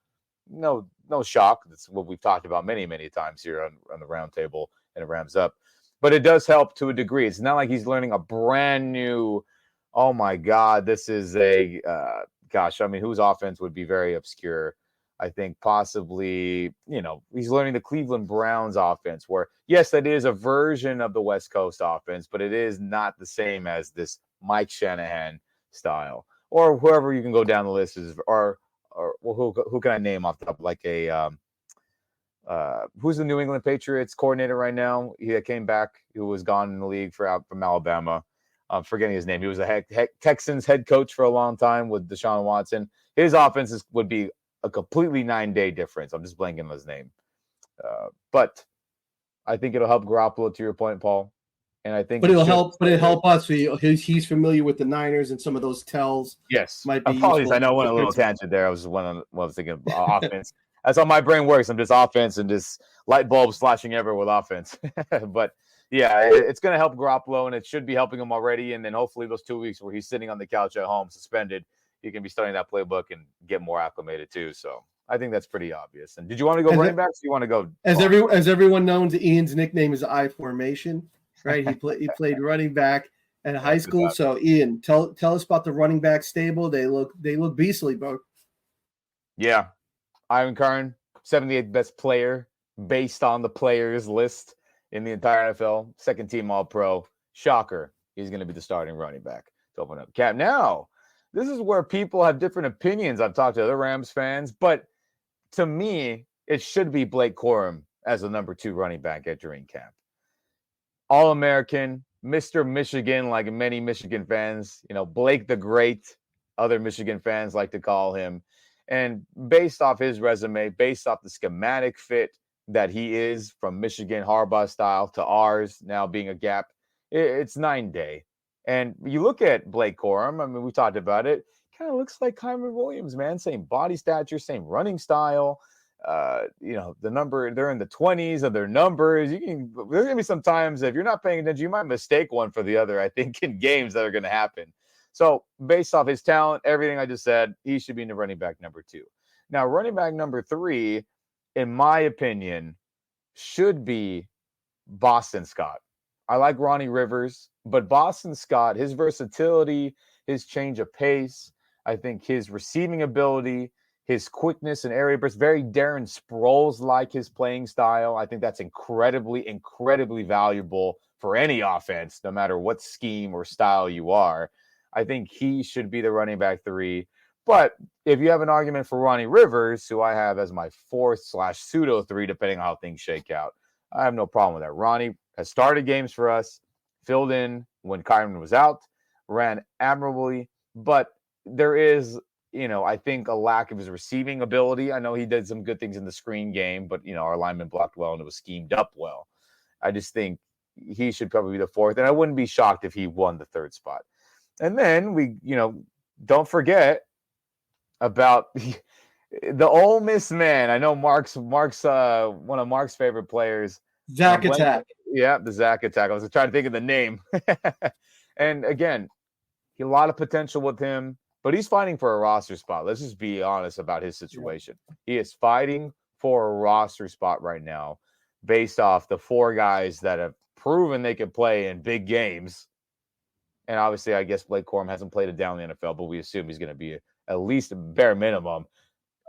No shock. That's what we've talked about many, many times here on the roundtable and it Rams Up. But it does help to a degree. It's not like he's learning a brand new, oh, my God, this is whose offense would be very obscure. I think possibly, he's learning the Cleveland Browns offense where, yes, that is a version of the West Coast offense, but it is not the same as this Mike Shanahan style or whoever you can go down the list is, or who can I name off the top? Like who's the New England Patriots coordinator right now? He came back, who was gone in the league from Alabama. I'm forgetting his name. He was a Texans head coach for a long time with Deshaun Watson. His offenses would be a completely 9-day difference. I'm just blanking on his name. But I think it'll help Garoppolo, to your point, Paul. And I think But it'll help us. He's familiar with the Niners, and some of those tells. Yes. Might be Apologies. useful. I know I went a little tangent there. I was thinking of offense. That's how my brain works. I'm just offense and just light bulbs flashing everywhere with offense. But yeah, it's going to help Garoppolo, and it should be helping him already. And then hopefully those 2 weeks where he's sitting on the couch at home suspended, he can be studying that playbook and get more acclimated too. So I think that's pretty obvious. And did you want to go running backs? Or you want to go as everyone knows, Ian's nickname is I Formation, right? He played running back at high school. So Ian, tell us about the running back stable. They look beastly, bro. Yeah, Ivan Karn, 78th best player based on the players list in the entire NFL. Second team All-Pro. Shocker. He's going to be the starting running back to open up cap. Now, this is where people have different opinions. I've talked to other Rams fans, but to me, it should be Blake Corum as the number 2 running back at training camp. All-American, Mr. Michigan, like many Michigan fans, Blake the Great, other Michigan fans like to call him. And based off his resume, based off the schematic fit that he is from Michigan Harbaugh style to ours now being a gap, it's 9-day. And you look at Blake Corum, I mean, we talked about it, kind of looks like Kyren Williams, man. Same body stature, same running style. The number, they're in the 20s of their numbers. There's going to be some times if you're not paying attention, you might mistake one for the other, I think, in games that are going to happen. So based off his talent, everything I just said, he should be in the running back number 2. Now, running back number 3, in my opinion, should be Boston Scott. I like Ronnie Rivers, but Boston Scott, his versatility, his change of pace, I think his receiving ability, his quickness and area burst, very Darren Sproles-like his playing style. I think that's incredibly, incredibly valuable for any offense, no matter what scheme or style you are. I think he should be the running back 3. But if you have an argument for Ronnie Rivers, who I have as my 4th/pseudo 3, depending on how things shake out, I have no problem with that. Ronnie has started games for us, filled in when Kyren was out, ran admirably, but there is, I think a lack of his receiving ability. I know he did some good things in the screen game, but, our lineman blocked well and it was schemed up well. I just think he should probably be the 4th, and I wouldn't be shocked if he won the 3rd spot. And then we, don't forget about the Ole Miss man. I know Mark's one of Mark's favorite players. Zach Attack. Yeah, the Zach Attack. I was trying to think of the name. And again, a lot of potential with him, but he's fighting for a roster spot. Let's just be honest about his situation. Yeah. He is fighting for a roster spot right now based off the 4 guys that have proven they can play in big games. And obviously, I guess Blake Corum hasn't played it down in the NFL, but we assume he's going to be at least bare minimum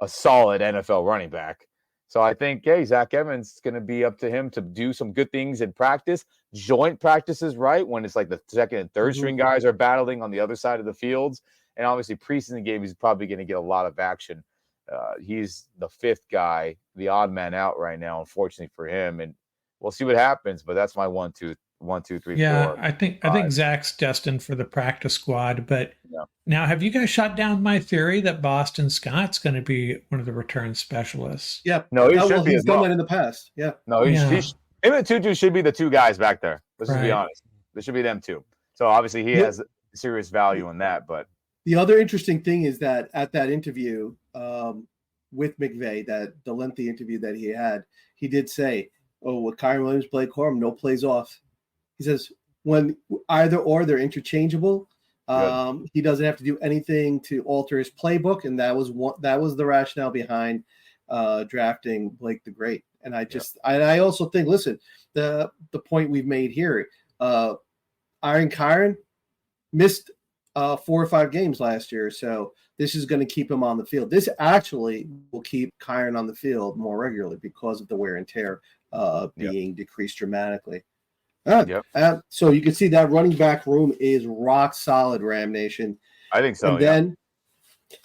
a solid NFL running back. So I think, Zach Evans is going to be up to him to do some good things in practice, joint practices, right? When it's like the second and third string guys are battling on the other side of the fields. And obviously preseason game, he's probably going to get a lot of action. He's the 5th guy, the odd man out right now, unfortunately for him. And we'll see what happens, but that's my 1, 2, 3, 4. I think Zach's destined for the practice squad. But now, have you guys shot down my theory that Boston Scott's going to be one of the return specialists? Yeah. No, he's done that in the past. Yeah. No, him and Tutu should be the 2 guys back there. Let's just be honest. There should be them 2. So obviously he has serious value in that. But the other interesting thing is that at that interview with McVay, that the lengthy interview that he had, he did say, with Kyren Williams, Blake Corum, no plays off. He says when either or they're interchangeable. He doesn't have to do anything to alter his playbook, and that was the rationale behind drafting Blake the Great. And I also think, listen, the point we've made here, Iron Kyren missed 4 or 5 games last year, so this is going to keep him on the field. This actually will keep Kyren on the field more regularly because of the wear and tear being decreased dramatically. So you can see that running back room is rock solid, Ram Nation. I think so. And then,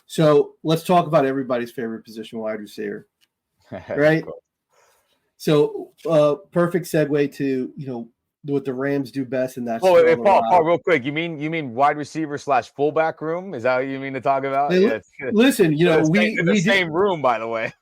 so let's talk about everybody's favorite position, wide receiver, right? So perfect segue to what the Rams do best, and that's Oh, throw the Paul, rock. real quick. You mean wide receiver / fullback room? Is that what you mean to talk about? Hey, Yeah, it's good. listen, you know, In the we same room, by the way.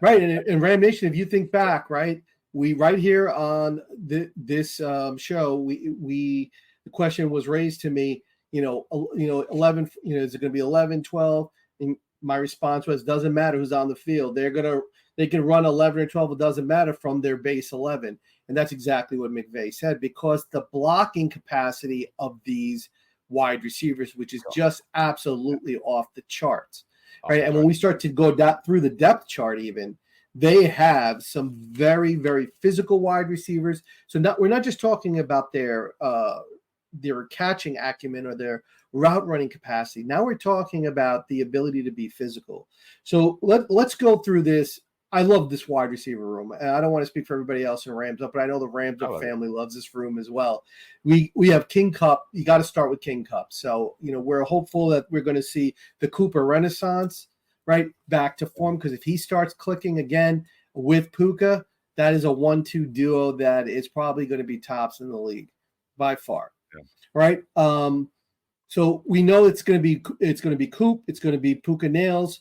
right. And Ram Nation, if you think back, right, we right here on this show, the question was raised to me, 11, is it going to be 11, 12? And my response was, doesn't matter who's on the field. They can run 11 or 12. It doesn't matter from their base 11. And that's exactly what McVay said, because the blocking capacity of these wide receivers, which is just absolutely off the charts. Right. And when we start to go through the depth chart, even they have some very, very physical wide receivers. So we're not just talking about their catching acumen or their route running capacity. Now we're talking about the ability to be physical. So let's go through this. I love this wide receiver room. And I don't want to speak for everybody else in Rams Up, but I know the Rams Up family loves this room as well. We have King Cup. You got to start with King Cup. So, we're hopeful that we're going to see the Cooper Renaissance, right, back to form, because if he starts clicking again with Puka, that is a 1-2 duo that is probably going to be tops in the league by far. Yeah. Right? So we know it's going to be Coop, it's going to be Puka Nails.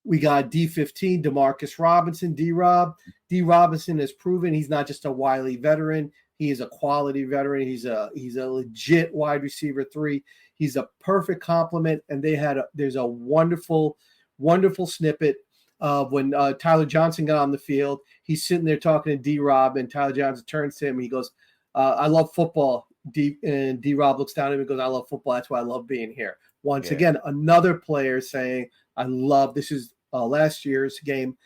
We got D15, Demarcus Robinson, D-Rob. D. Robinson has proven he's not just a wily veteran. He is a quality veteran. He's a legit wide receiver 3. He's a perfect complement. And there's a wonderful, wonderful snippet of when Tyler Johnson got on the field. He's sitting there talking to D-Rob, and Tyler Johnson turns to him and he goes, I love football. And D-Rob looks down at him and goes, I love football. That's why I love being here. Once again, another player saying, this is last year's game,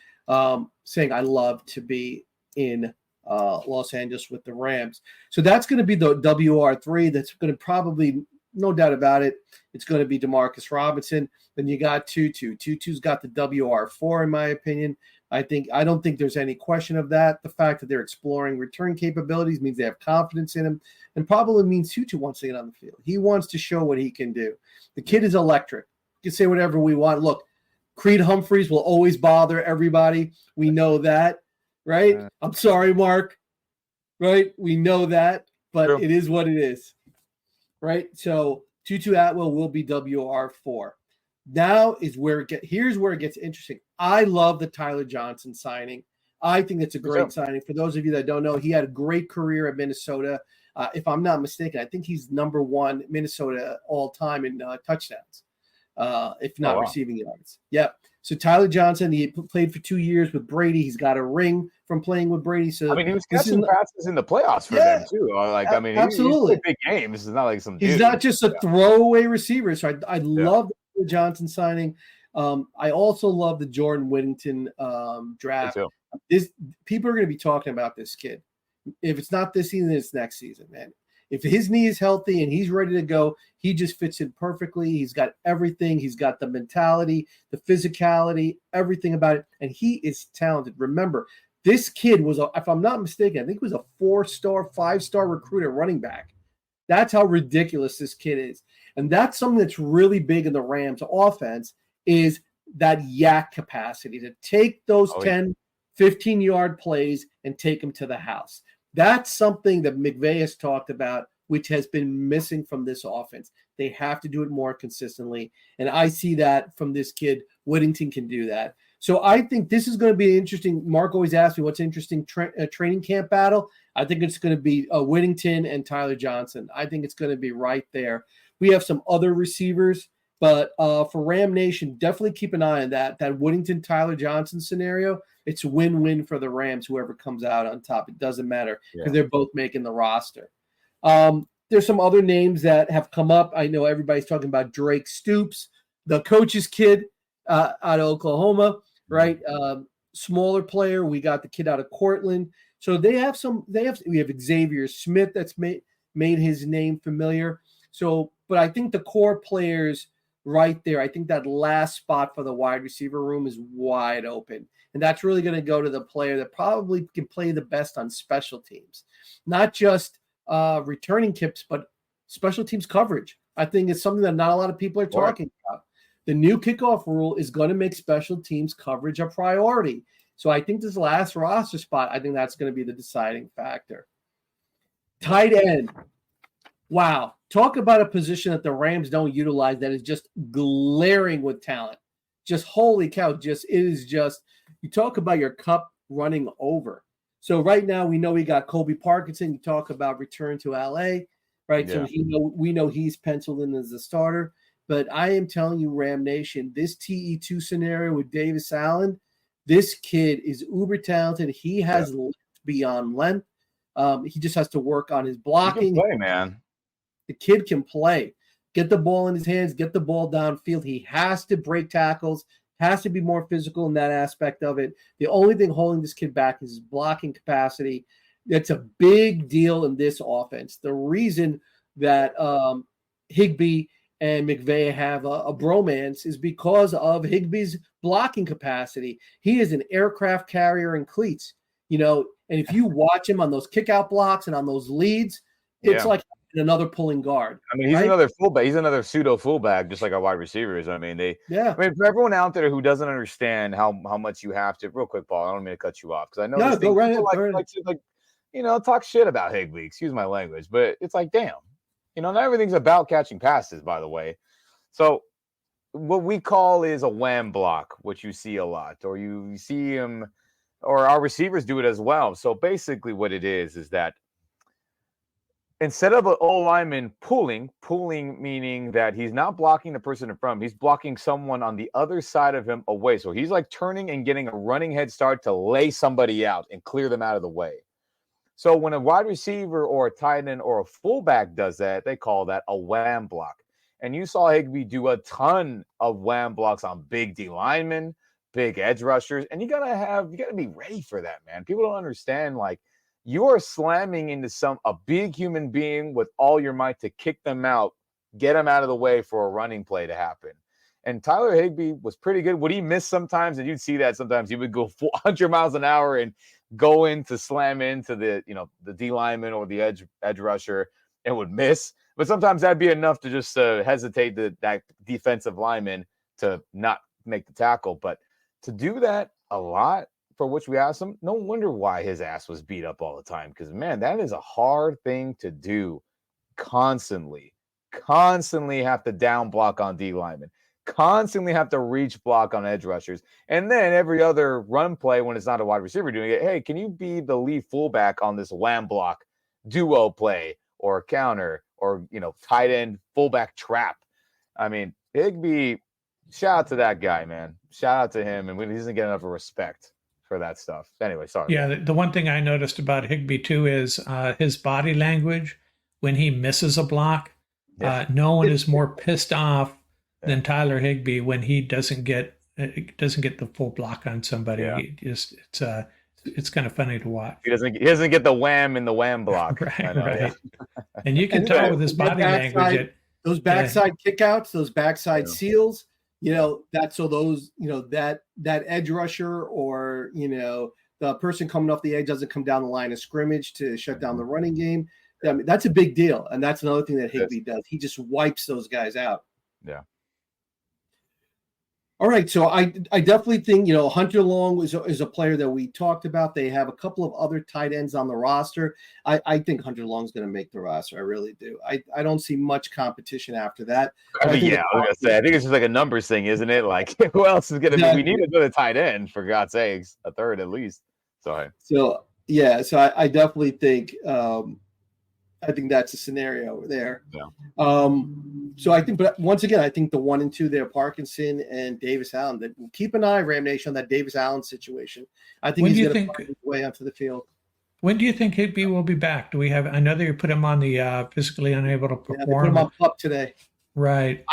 saying I love to be in Los Angeles with the Rams. So that's going to be the WR3. That's going to probably, no doubt about it, it's going to be Demarcus Robinson. Then you got Tutu. Tutu's got the WR4, in my opinion. I don't think there's any question of that. The fact that they're exploring return capabilities means they have confidence in him, and probably means Tutu wants to get on the field. He wants to show what he can do. The kid is electric. We can say whatever we want. Look, Creed Humphreys will always bother everybody. We know that, right? I'm sorry, Mark, right? We know that, but It is what it is, right? So Tutu Atwell will be WR4. Now here's where it gets interesting. I love the Tyler Johnson signing. I think it's a great signing. For those of you that don't know, he had a great career at Minnesota. If I'm not mistaken, I think he's number 1 Minnesota all time in touchdowns, if not receiving yards. Yep. So Tyler Johnson, he played for 2 years with Brady. He's got a ring from playing with Brady. So he was catching passes in the playoffs for them too. Absolutely, he's big games. It's not like some. He's not just a throwaway receiver. So I love the Johnson signing. I also love the Jordan Whittington draft. People are going to be talking about this kid. If it's not this season, it's next season, man. If his knee is healthy and he's ready to go, he just fits in perfectly. He's got everything. He's got the mentality, the physicality, everything about it. And he is talented. Remember, this kid was, if I'm not mistaken, I think he was a 4-star, 5-star recruit at running back. That's how ridiculous this kid is. And that's something that's really big in the Rams offense, is that yak capacity to take those 10, 15-yard plays and take them to the house. That's something that McVay has talked about, which has been missing from this offense. They have to do it more consistently. And I see that from this kid. Whittington can do that. So I think this is going to be interesting. Mark always asks me what's interesting training camp battle. I think it's going to be Whittington and Tyler Johnson. I think it's going to be right there. We have some other receivers, but for Ram Nation, definitely keep an eye on that Whittington-Tyler Johnson scenario. It's a win-win for the Rams, whoever comes out on top. It doesn't matter because they're both making the roster. There's some other names that have come up. I know everybody's talking about Drake Stoops, the coach's kid out of Oklahoma, right? Smaller player. We got the kid out of Cortland. So we have Xavier Smith that's made his name familiar. So, but I think the core players right there, I think that last spot for the wide receiver room is wide open. And that's really going to go to the player that probably can play the best on special teams, not just returning kicks, but special teams coverage. I think it's something that not a lot of people are talking about. The new kickoff rule is going to make special teams coverage a priority. So I think this last roster spot, I think that's going to be the deciding factor. Tight end. Wow. Talk about a position that the Rams don't utilize that is just glaring with talent. Just holy cow. You talk about your cup running over. So right now we know we got Colby Parkinson. You talk about return to LA, right? Yeah. So we know he's penciled in as the starter. But I am telling you, Ram Nation, this TE2 scenario with Davis Allen, this kid is uber talented. He has length beyond length. He just has to work on his blocking. He can play, man. The kid can play. Get the ball in his hands, get the ball downfield. He has to break tackles, has to be more physical in that aspect of it. The only thing holding this kid back is his blocking capacity. It's a big deal in this offense. The reason that Higbee and McVay have a bromance is because of Higbee's blocking capacity. He is an aircraft carrier in cleats, and if you watch him on those kick-out blocks and on those leads, it's like another pulling guard. I mean, he's another fullback. He's another pseudo fullback, just like our wide receivers. I mean, for everyone out there who doesn't understand how much you have to, real quick, Paul, I don't mean to cut you off because I know go right ahead. Talk shit about Higbee. Excuse my language, but it's like, damn, not everything's about catching passes, by the way. So what we call is a wham block, which you see a lot, or you see him, or our receivers do it as well. So basically, what it is that instead of an O-lineman pulling meaning that he's not blocking the person in front of him, he's blocking someone on the other side of him away. So he's like turning and getting a running head start to lay somebody out and clear them out of the way. So when a wide receiver or a tight end or a fullback does that, they call that a wham block. And you saw Higbee do a ton of wham blocks on big D linemen, big edge rushers, and you gotta be ready for that, man. People don't understand, like, you are slamming into a big human being with all your might to kick them out, get them out of the way for a running play to happen. And Tyler Higbee was pretty good. Would he miss sometimes? And you'd see that sometimes he would go 400 miles an hour and go in to slam into the D lineman or the edge rusher and would miss. But sometimes that'd be enough to just hesitate that defensive lineman to not make the tackle. But to do that a lot, for which we asked him, no wonder why his ass was beat up all the time. Because, man, that is a hard thing to do constantly have to down block on D linemen, constantly have to reach block on edge rushers. And then every other run play, when it's not a wide receiver doing it, hey, can you be the lead fullback on this wham block duo play or counter or, tight end fullback trap? I mean, Higbee, shout out to that guy, man. Shout out to him. And he doesn't get enough respect for that stuff. Anyway, sorry. Yeah, the one thing I noticed about Higbee too is his body language when he misses a block. No one is more pissed off than Tyler Higbee when he doesn't get the full block on somebody. Yeah. It's kind of funny to watch. He doesn't get the wham in the wham block. right. And you can tell with his body language. Those backside kickouts, those backside seals. That's so those, that edge rusher or, the person coming off the edge doesn't come down the line of scrimmage to shut down the running game. I mean, that's a big deal. And that's another thing that Higbee does. He just wipes those guys out. Yeah. All right. So I definitely think, Hunter Long is a player that we talked about. They have a couple of other tight ends on the roster. I think Hunter Long's going to make the roster. I really do. I don't see much competition after that. I was going to say, I think it's just like a numbers thing, isn't it? Like, who else is going to be? We need another tight end, for God's sakes, a third at least. Sorry. So I definitely think I think that's a scenario there. Yeah. So I think, but once again, I think the 1 and 2 there, Parkinson and Davis Allen, that keep an eye, Ram Nation, on that Davis Allen situation. I think he's going to find his way onto the field. When do you think Higbee will be back? Do we have? I know that you put him on the physically unable to perform. Yeah, they put him on PUP today. Right.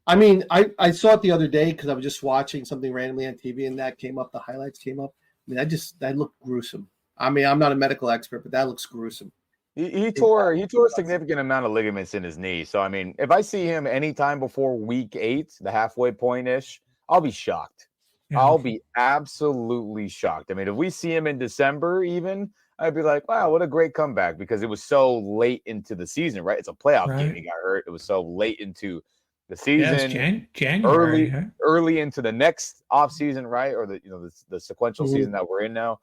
I mean, I saw it the other day because I was just watching something randomly on TV, and that came up. The highlights came up. I mean, that looked gruesome. I mean, I'm not a medical expert, but that looks gruesome. He tore a significant amount of ligaments in his knee. So, I mean, if I see him anytime before week 8, the halfway point-ish, I'll be shocked. Yeah. I'll be absolutely shocked. I mean, if we see him in December even, I'd be like, wow, what a great comeback, because it was so late into the season, right? It's a playoff game. He got hurt. It was so late into the season. Yeah, January. Early into the next offseason, right? Or the sequential season that we're in now.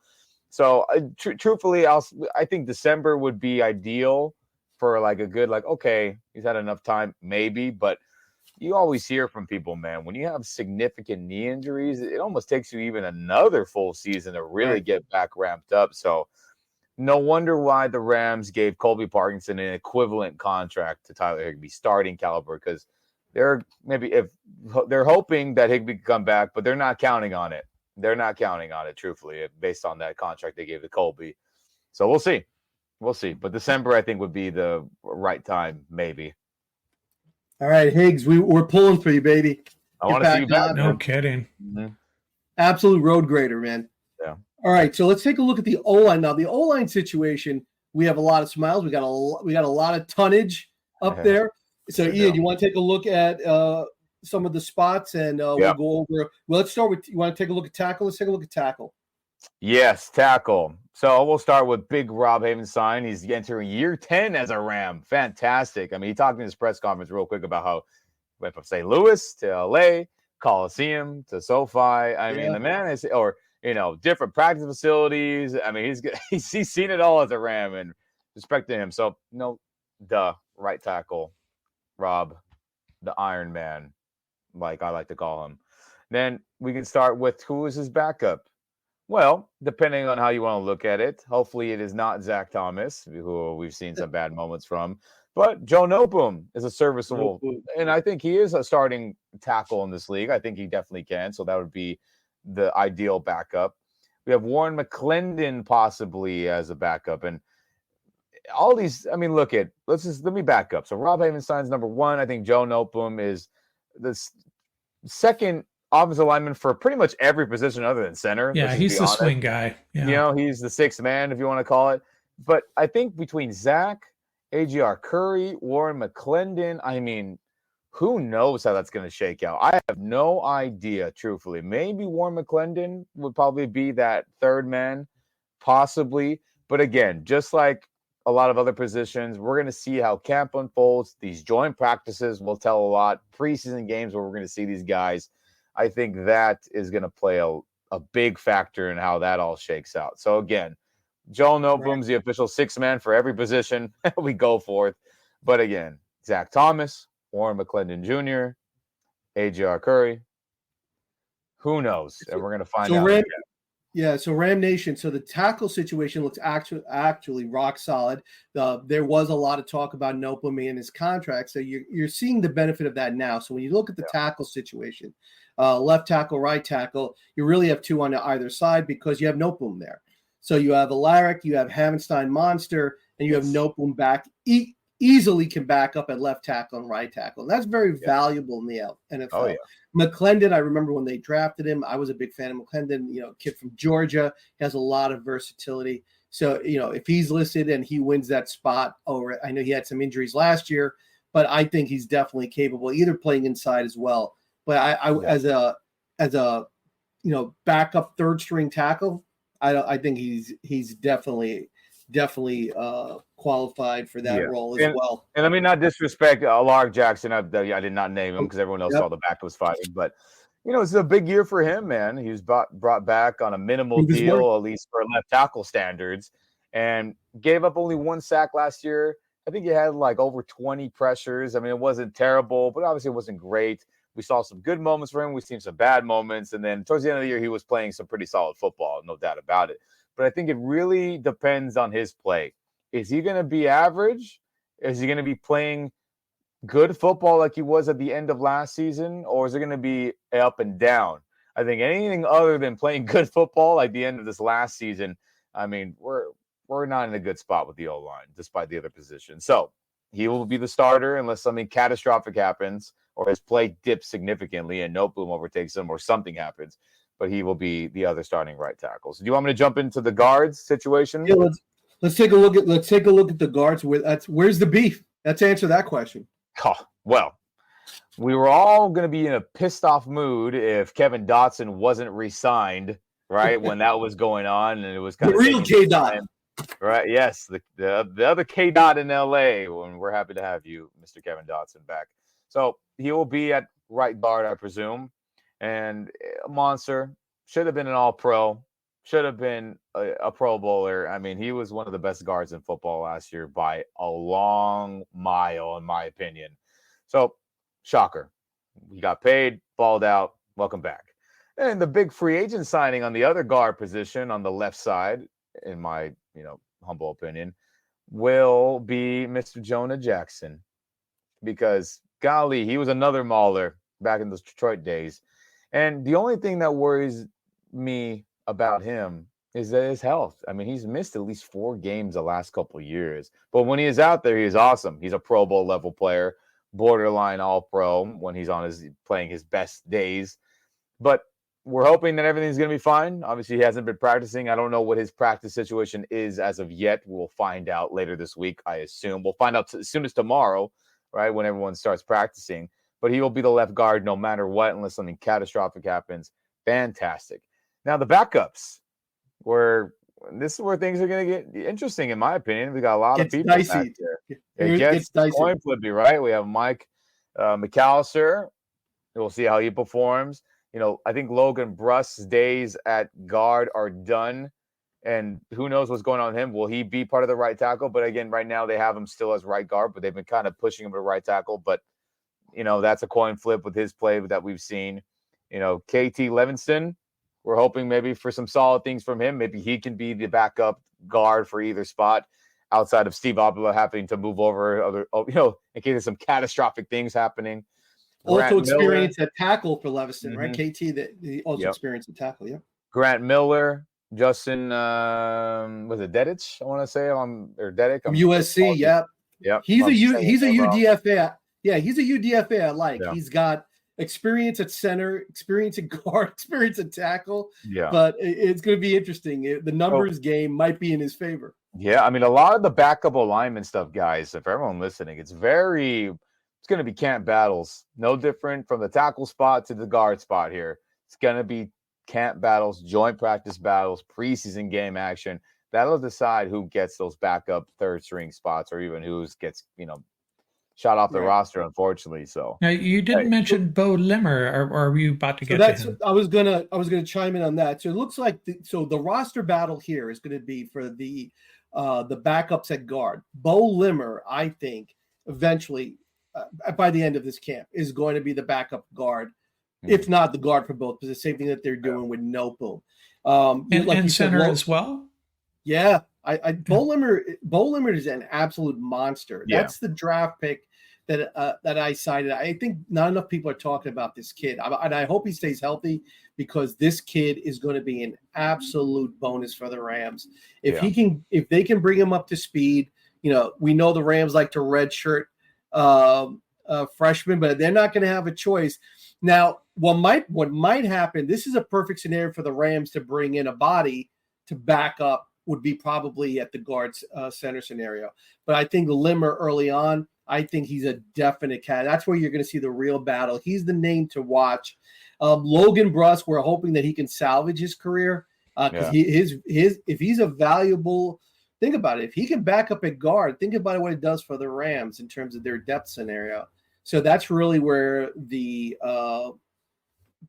So truthfully, I think December would be ideal for like a good, like, okay, he's had enough time, maybe. But you always hear from people, man, when you have significant knee injuries, it almost takes you even another full season to really get back ramped up. So no wonder why the Rams gave Colby Parkinson an equivalent contract to Tyler Higbee, starting caliber, because they're hoping that Higbee can come back, but they're not counting on it. They're not counting on it, truthfully, based on that contract they gave to Colby. So we'll see. We'll see. But December, I think, would be the right time, maybe. All right, Higgs, we're pulling for you, baby. I want to see you back. No kidding. Mm-hmm. Absolute road grader, man. Yeah. All right, so let's take a look at the O-line now. The O-line situation, we have a lot of smiles. We got a lot of tonnage up there. So, Ian, you want to take a look at some of the spots, and we'll go over. Well, let's start with. You want to take a look at tackle? Let's take a look at tackle. Yes, tackle. So we'll start with big Rob Havenstein. He's entering year 10 as a Ram. Fantastic. I mean, he talked in his press conference real quick about how went from St. Louis to LA, Coliseum to SoFi. I mean, the man is, or different practice facilities. I mean, he's seen it all as a Ram, and respect to him. So the right tackle, Rob, the Iron Man, like I like to call him. Then we can start with who is his backup. Well, depending on how you want to look at it, hopefully it is not Zach Thomas, who we've seen some bad moments from, but Joe Noteboom is a serviceable, and I think he is a starting tackle in this league. I think he definitely can, so that would be the ideal backup. We have Warren McClendon possibly as a backup, and all these. I mean, let me back up. So Rob Havenstein's number one. I think Joe Noteboom is the second offensive lineman for pretty much every position other than center. Yeah, he's the swing guy. Yeah. He's the sixth man, if you want to call it. But I think between Zach, AGR Curry, Warren McClendon, I mean, who knows how that's going to shake out? I have no idea, truthfully. Maybe Warren McClendon would probably be that third man, possibly. But again, just like a lot of other positions, we're going to see how camp unfolds. These joint practices will tell a lot. Preseason games where we're going to see these guys. I think that is going to play a big factor in how that all shakes out. So again, Joel Noteboom's the official sixth man for every position we go forth. But again, Zach Thomas, Warren McClendon Jr., AGR Curry, who knows? And we're going to find out. So Ram Nation. So the tackle situation looks actually rock solid. There was a lot of talk about Noteboom and his contract. So you're seeing the benefit of that now. So when you look at the tackle situation, left tackle, right tackle, you really have two on either side because you have Noteboom there. So you have Alaric, you have Havenstein Monster, and you have Noteboom back. Easily can back up at left tackle and right tackle. And that's very valuable in the NFL. Oh, yeah. McClendon, I remember when they drafted him, I was a big fan of McClendon, kid from Georgia, has a lot of versatility. So, if he's listed and he wins that spot I know he had some injuries last year, but I think he's definitely capable, either playing inside as well. But as a backup third string tackle, I think he's definitely qualified for that role as well. And let me not disrespect Alaric Jackson. I did not name him because everyone else saw the back was fighting. But, it's a big year for him, man. He was brought back on a minimal deal, at least for left tackle standards, and gave up only one sack last year. I think he had like over 20 pressures. I mean, it wasn't terrible, but obviously it wasn't great. We saw some good moments for him. We've seen some bad moments. And then towards the end of the year, he was playing some pretty solid football, no doubt about it. But I think it really depends on his play. Is he going to be average? Is he going to be playing good football like he was at the end of last season? Or is it going to be up and down? I think anything other than playing good football like the end of this last season, I mean, we're not in a good spot with the O-line, despite the other positions. So he will be the starter unless something catastrophic happens or his play dips significantly and Noteboom overtakes him or something happens. But he will be the other starting right tackle. So do you want me to jump into the guards situation? Yeah, let's take a look at the guards. Where's the beef? Let's answer that question. Oh, well, we were all going to be in a pissed off mood if Kevin Dotson wasn't re-signed, right? When that was going on, and it was kind the of real K-Dot. Right? Yes, the other K-Dot in LA. When we're happy to have you, Mr. Kevin Dotson, back. So he will be at right guard, I presume. And a monster, should have been an all-pro, should have been a Pro Bowler. I mean, he was one of the best guards in football last year by a long mile, in my opinion. So, shocker. He got paid, balled out. Welcome back. And the big free agent signing on the other guard position on the left side, in my humble opinion, will be Mr. Jonah Jackson. Because, golly, he was another mauler back in those Detroit days. And the only thing that worries me about him is that his health. I mean, he's missed at least 4 games the last couple of years. But when he is out there, he is awesome. He's a Pro Bowl level player, borderline All-Pro when he's playing his best days. But we're hoping that everything's going to be fine. Obviously, he hasn't been practicing. I don't know what his practice situation is as of yet. We'll find out later this week, I assume. We'll find out as soon as tomorrow, right, when everyone starts practicing. But he will be the left guard no matter what, unless something catastrophic happens. Fantastic. Now, the backups, this is where things are going to get interesting, in my opinion. We got a lot of people back there. It gets coin flippy, right? We have Mike McAllister. We'll see how he performs. I think Logan Bruss's days at guard are done, and who knows what's going on with him. Will he be part of the right tackle? But again, right now they have him still as right guard, but they've been kind of pushing him to right tackle. But, that's a coin flip with his play that we've seen. KT Levinston, we're hoping maybe for some solid things from him. Maybe he can be the backup guard for either spot outside of Steve Opela having to move over in case there's some catastrophic things happening. Also experienced at tackle for Levinston, right? KT, that he also experienced at tackle, yeah. Grant Miller, Justin, was it Dedich? I want to say or Dedick. USC, yeah. Yeah. He's a UDFA. Yeah, he's a UDFA I like. Yeah. He's got experience at center, experience at guard, experience at tackle. Yeah. But it's going to be interesting. The numbers game might be in his favor. Yeah, I mean, a lot of the backup alignment stuff, guys, for everyone listening, it's going to be camp battles. No different from the tackle spot to the guard spot here. It's going to be camp battles, joint practice battles, preseason game action. That'll decide who gets those backup third string spots or even who gets, shot off the roster, unfortunately. So now you didn't mention Bo Limmer, or are you about to get to him? I was gonna chime in on that. So it looks like the roster battle here is going to be for the backups at guard. Bo Limmer, I think, eventually by the end of this camp is going to be the backup guard, if not the guard for both. Because the same thing that they're doing with Nopum. And center as well. Yeah. Bo Limmer is an absolute monster. Yeah. That's the draft pick that I cited. I think not enough people are talking about this kid, and I hope he stays healthy because this kid is going to be an absolute bonus for the Rams. If they can bring him up to speed, we know the Rams like to redshirt freshmen, but they're not going to have a choice. Now, what might happen? This is a perfect scenario for the Rams to bring in a body to back up. Would be probably at the guards center scenario. But I think Limmer early on, I think he's a definite cat. That's where you're going to see the real battle. He's the name to watch. Logan Bruss, we're hoping that he can salvage his career because if he's a valuable, think about it. If he can back up at guard, think about what it does for the Rams in terms of their depth scenario. So that's really where the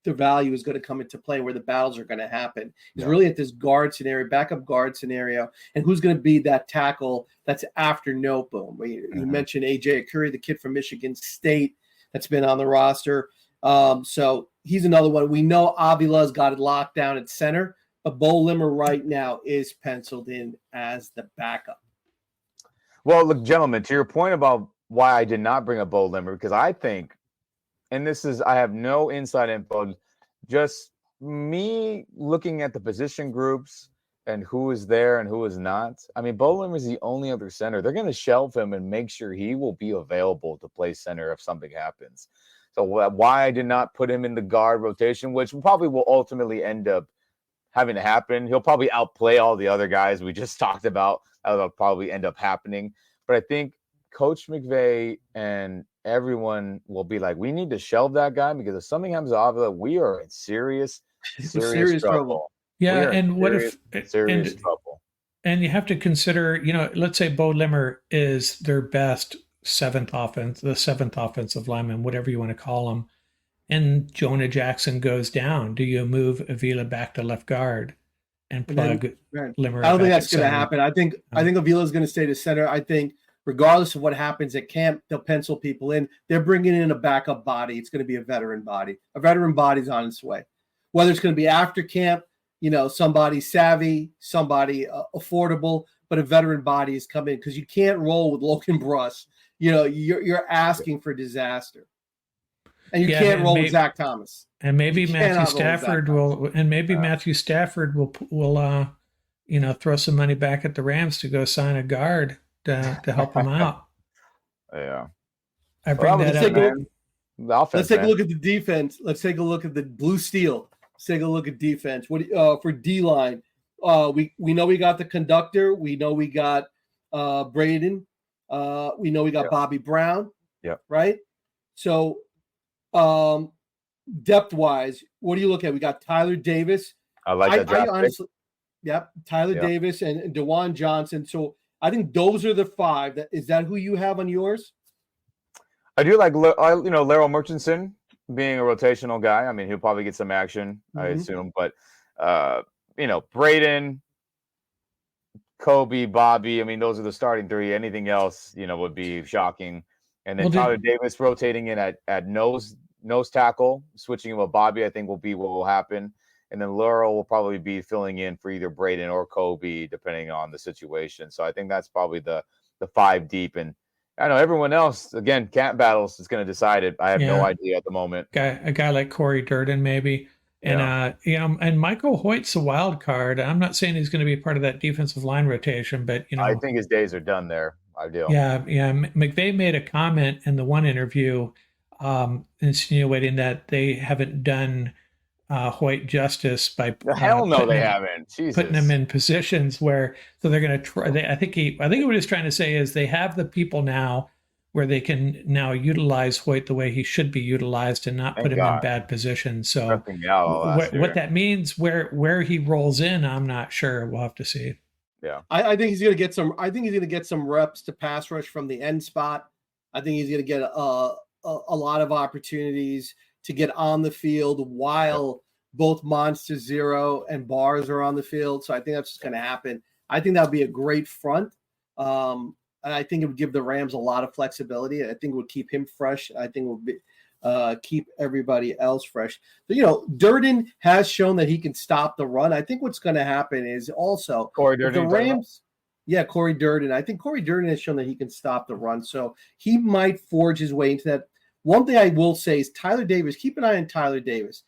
value is going to come into play, where the battles are going to happen. Is really at this guard scenario, backup guard scenario, and who's going to be that tackle that's after Nopum. You mentioned AJ Akuri, the kid from Michigan State that's been on the roster. So he's another one. We know Avila's got it locked down at center, but Bo Limmer right now is penciled in as the backup. Well, look, gentlemen, to your point about why I did not bring up Bo Limmer, because I think, and I have no inside info, just me looking at the position groups and who is there and who is not. I mean, Bo Limmer is the only other center. They're going to shelve him and make sure he will be available to play center if something happens. So why I did not put him in the guard rotation, which probably will ultimately end up having to happen. He'll probably outplay all the other guys we just talked about. That'll probably end up happening. But I think Coach McVay and everyone will be like, we need to shelve that guy because if something happens to Avila, we are in serious trouble. Yeah, and what if serious trouble? And you have to consider, let's say Bo Limmer is their best the seventh offensive lineman, whatever you want to call him, and Jonah Jackson goes down. Do you move Avila back to left guard and plug Limmer. I don't think that's going to happen. I think Avila is going to stay to center. I think regardless of what happens at camp, they'll pencil people in. They're bringing in a backup body. It's going to be a veteran body. A veteran body's on its way. Whether it's going to be after camp, somebody savvy, somebody affordable, but a veteran body is coming because you can't roll with Logan Bruss. You're asking for disaster. And you can't roll with Zach Thomas. And maybe Matthew Stafford will throw some money back at the Rams to go sign a guard to help them out. Yeah. I bring that up. Let's take a look at the defense. Let's take a look at the blue steel. Let's take a look at defense. What for D-line? We know we got the conductor. We know we got Braden. We know we got Bobby Brown. Yep. Right? So depth-wise, what do you look at? We got Tyler Davis. I like that draft honestly, Tyler Davis and DeJuan Johnson. So I think those are the five. Is that who you have on yours? I do like, Laryl Murchison being a rotational guy. I mean, he'll probably get some action, I assume. But, Braden, Kobe, Bobby, I mean, those are the starting three. Anything else, would be shocking. And then Tyler Davis rotating in at nose tackle, switching him with Bobby, I think will be what will happen. And then Laurel will probably be filling in for either Braden or Kobe, depending on the situation. So I think that's probably the five deep. And I know everyone else, again, camp battles is going to decide it. I have no idea at the moment. A guy like Corey Durden, maybe. And, and Michael Hoyt's a wild card. I'm not saying he's going to be part of that defensive line rotation, but, I think his days are done there. I do. Yeah. McVay made a comment in the one interview insinuating that they haven't done Hoyt justice by they haven't. Jesus. Putting him in positions where they're going to try. I think what he's trying to say is they have the people now where they can now utilize Hoyt the way he should be utilized and not put him in bad positions. So what that means, where he rolls in, I'm not sure. We'll have to see. Yeah, I think he's going to get some. I think he's going to get some reps to pass rush from the end spot. I think he's going to get a lot of opportunities to get on the field while both Monster Zero and Bars are on the field. So I think that's what's going to happen. I think that would be a great front. And I think it would give the Rams a lot of flexibility. I think it would keep him fresh. I think it would be, keep everybody else fresh. But, Durden has shown that he can stop the run. I think what's going to happen is also Corey Durden, the Rams. Yeah, Corey Durden. I think Corey Durden has shown that he can stop the run. So he might forge his way into that. One thing I will say is Tyler Davis. Keep an eye on Tyler Davis.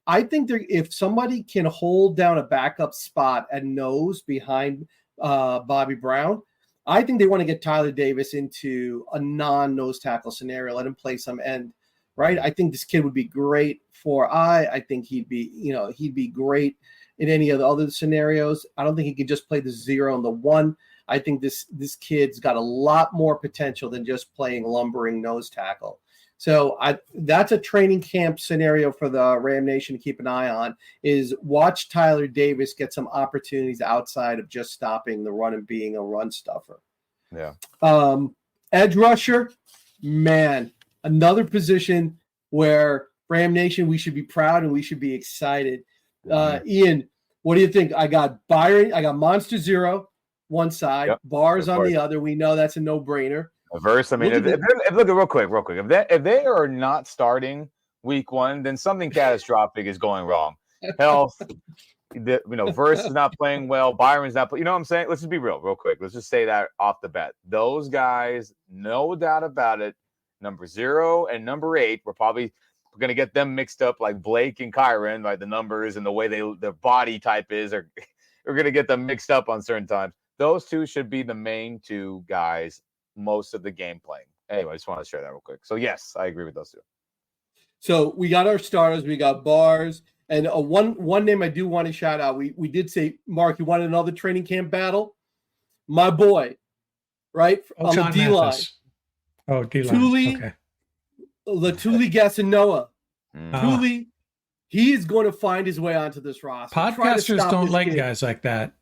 I think if somebody can hold down a backup spot at nose behind Bobby Brown, I think they want to get Tyler Davis into a non-nose tackle scenario. Let him play some end, right? I think this kid would be great for I think he'd be great in any of the other scenarios. I don't think he could just play the 0 and the 1. I think this kid's got a lot more potential than just playing lumbering nose tackle. So that's a training camp scenario for the Ram Nation to keep an eye on, is watch Tyler Davis get some opportunities outside of just stopping the run and being a run stuffer. Yeah. Edge rusher, man, another position where Ram Nation, we should be proud and we should be excited. Ian, what do you think? I got Byron. I got Monster Zero one side, Bars on the other. We know that's a no-brainer. Verse. I mean, look real quick. If they are not starting week 1, then something catastrophic is going wrong. Health, Verse is not playing well. Byron's not playing. You know what I'm saying? Let's just be real quick. Let's just say that off the bat. Those guys, no doubt about it. Number 0 and number 8, we're going to get them mixed up like Blake and Kyron, like the numbers and the way their body type is. We're going to get them mixed up on certain times. Those two should be the main 2 guys most of the game playing. Anyway, I just want to share that real quick. So yes, I agree with those 2. So we got our starters, we got Bars, and one name I do want to shout out. We did say, Mark, you wanted another training camp battle? My boy, right? On the D-line. Oh, D-line. Tuli, okay. Latuli Gassanoa. Tuli, he is going to find his way onto this roster. Podcasters don't like guys like that.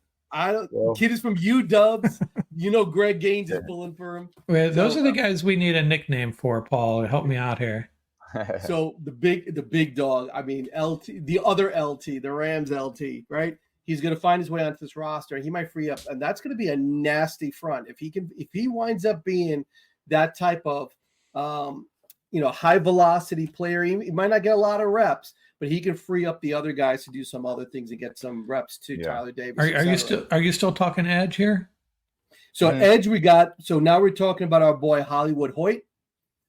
Kid is from UW. Greg Gaines is pulling for him. Well, those are the guys we need a nickname for, Paul. Help me out here. So the big dog. I mean, LT, the other LT, the Rams LT, right? He's going to find his way onto this roster, and he might free up, and that's going to be a nasty front if he winds up being that type of high velocity player. He might not get a lot of reps, but he can free up the other guys to do some other things and get some reps to Tyler Davis. Are you still talking edge here? So edge we got. So now we're talking about our boy Hollywood Hoyt.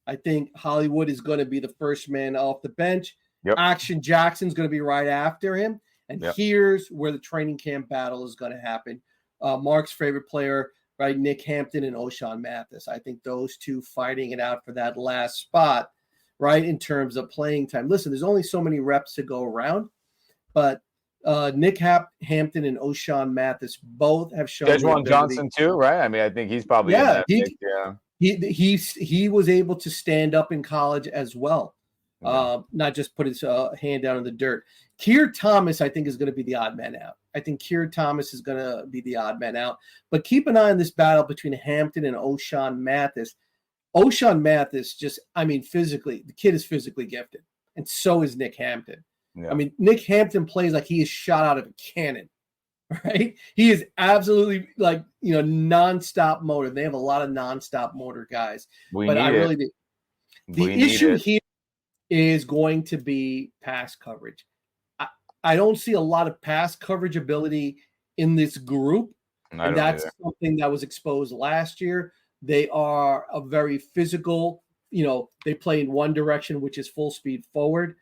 I think Hollywood is going to be the first man off the bench. Yep. Action Jackson's going to be right after him. And Yep. here's where the training camp battle is going to happen. Mark's favorite player, right? Nick Hampton and O'Shawn Mathis. I think those two fighting it out for that last spot, right? In terms of playing time. Listen, there's only so many reps to go around, but Nick Hampton and O'Shawn Mathis both have shown. Dejuan Johnson too, right? I mean, I think he's probably in that mix, He was able to stand up in college as well, not just put his hand down in the dirt. Keir Thomas, I think, is going to be the odd man out. I think Keir Thomas is going to be the odd man out. But keep an eye on this battle between Hampton and O'Shawn Mathis. O'Shawn Mathis physically, the kid is physically gifted, and so is Nick Hampton. Yeah. I mean, Nick Hampton plays like he is shot out of a cannon. Right? He is absolutely nonstop motor. They have a lot of nonstop motor guys. The issue here is going to be pass coverage. I don't see a lot of pass coverage ability in this group. And that's something that was exposed last year. They are a very physical, they play in one direction, which is full speed forward.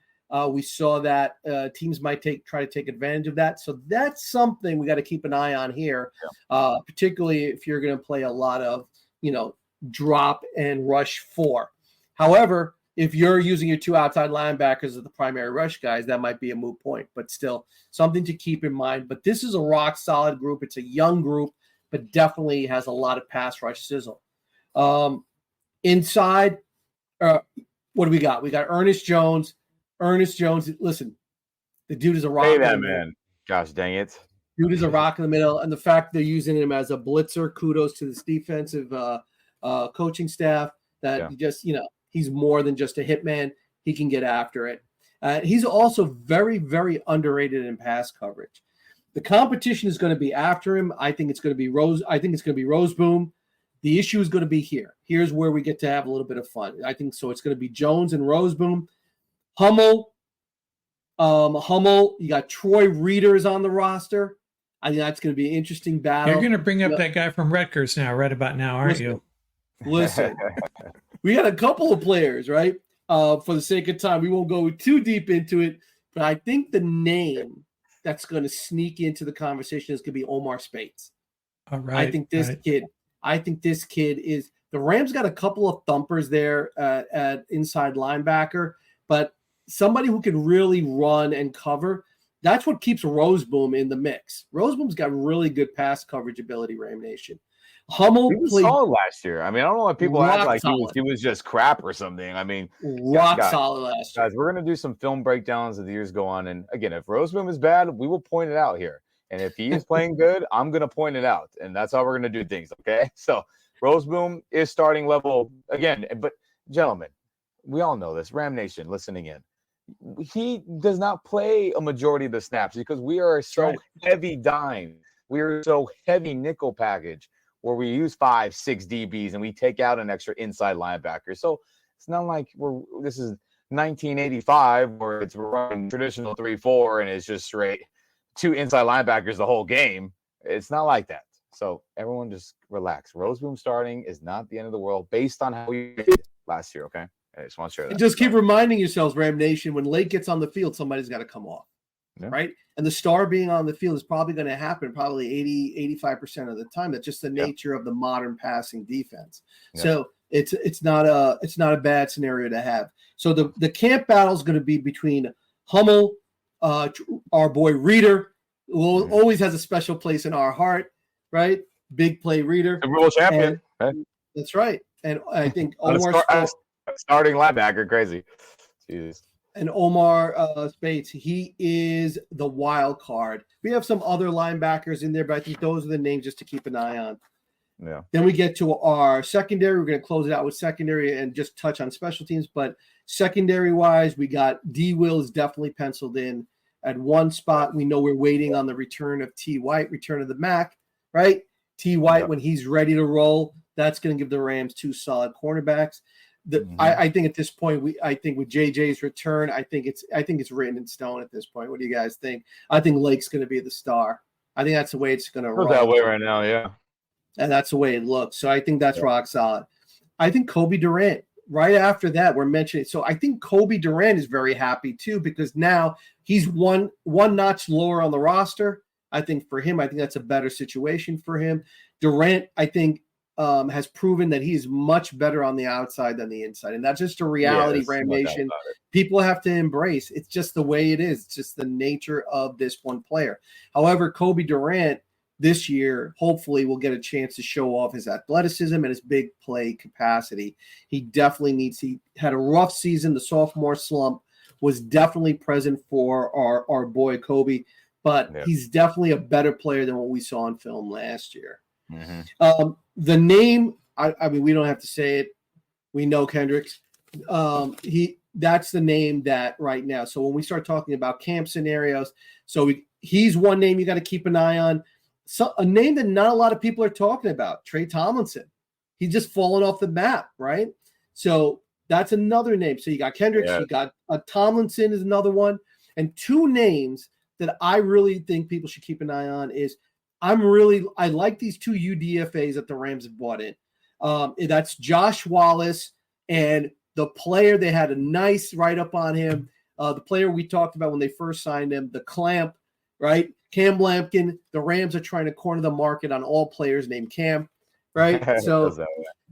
We saw that teams might try to take advantage of that. So that's something we got to keep an eye on here, particularly if you're going to play a lot of, drop and rush 4. However, if you're using your 2 outside linebackers as the primary rush guys, that might be a moot point, but still something to keep in mind. But this is a rock solid group. It's a young group, but definitely has a lot of pass rush sizzle. Inside, what do we got? We got Ernest Jones. Listen, the dude is a rock. Hey, that man. Gosh dang it. Dude is a rock in the middle. And the fact they're using him as a blitzer, kudos to this defensive coaching staff that he's more than just a hitman. He can get after it. He's also very, very underrated in pass coverage. The competition is going to be after him. I think it's going to be Roseboom. The issue is going to be here. Here's where we get to have a little bit of fun. I think so. It's going to be Jones and Roseboom. Hummel, you got Troy Readers on the roster. I think that's going to be an interesting battle. You're going to bring up that guy from Rutgers right about now, aren't you? Listen, we got a couple of players, right? For the sake of time, we won't go too deep into it, but I think the name that's going to sneak into the conversation is going to be Omar Speights. All right. I think this kid is – the Rams got a couple of thumpers there at inside linebacker, but somebody who can really run and cover, that's what keeps Roseboom in the mix. Roseboom's got really good pass coverage ability, Ram Nation. Hummel he was solid last year. I mean, I don't know why people act like he was just crap or something. I mean, solid last year. Guys, we're going to do some film breakdowns as the years go on. And again, if Roseboom is bad, we will point it out here. And if he is playing good, I'm going to point it out. And that's how we're going to do things, okay? So Roseboom is starting level again. But gentlemen, we all know this. Ram Nation listening in. He does not play a majority of the snaps because we are so heavy dime. We are so heavy nickel package where we use 5-6 DBs and we take out an extra inside linebacker. So it's not like this is 1985 where we're running traditional 3-4 and it's just straight 2 inside linebackers the whole game. It's not like that. So everyone just relax. Roseboom starting is not the end of the world based on how we did last year, okay? I just want to share that. And just keep reminding yourselves, Ram Nation, when Lake gets on the field, somebody's got to come off, right? And the star being on the field is probably going to happen probably 85% of the time. That's just the nature of the modern passing defense. So it's not a bad scenario to have. So the camp battle is going to be between Hummel, our boy Reader, who always has a special place in our heart, right? Big play Reader. The world champion. Right? That's right. And I think starting linebacker, crazy. Jesus. And Omar Speights, he is the wild card. We have some other linebackers in there, but I think those are the names just to keep an eye on. Yeah. Then we get to our secondary. We're going to close it out with secondary and just touch on special teams. But secondary-wise, we got D. Will is definitely penciled in. at one spot. We know we're waiting on the return of T. White, return of the Mac, right? T. White, when he's ready to roll, that's going to give the Rams 2 solid cornerbacks. I think at this point, I think with JJ's return, I think it's written in stone at this point. What do you guys think? I think Lake's going to be the star. I think that's the way it's going to roll. That way right now, yeah. And that's the way it looks. So I think that's rock solid. I think Kobe Durant. Right after that, we're mentioning. So I think Kobe Durant is very happy too, because now he's one notch lower on the roster. I think for him, I think that's a better situation for him. Durant, I think, has proven that he's much better on the outside than the inside. And that's just a reality, Ram Nation. People have to embrace. It's just the way it is. It's just the nature of this one player. However, Kobe Durant this year, hopefully, will get a chance to show off his athleticism and his big play capacity. He had a rough season. The sophomore slump was definitely present for our boy Kobe, but he's definitely a better player than what we saw on film last year. The name, I mean, we don't have to say it. We know Kendricks. That's the name that right now. So when we start talking about camp scenarios, he's one name you got to keep an eye on. So a name that not a lot of people are talking about, Trey Tomlinson. He's just fallen off the map, right? So that's another name. So you got Kendricks, you got Tomlinson is another one. And 2 names that I really think people should keep an eye on is I like these 2 UDFAs that the Rams have brought in. That's Josh Wallace and the player, they had a nice write-up on him. The player we talked about when they first signed him, the Clamp, right? Cam Lampkin. The Rams are trying to corner the market on all players named Cam, right? So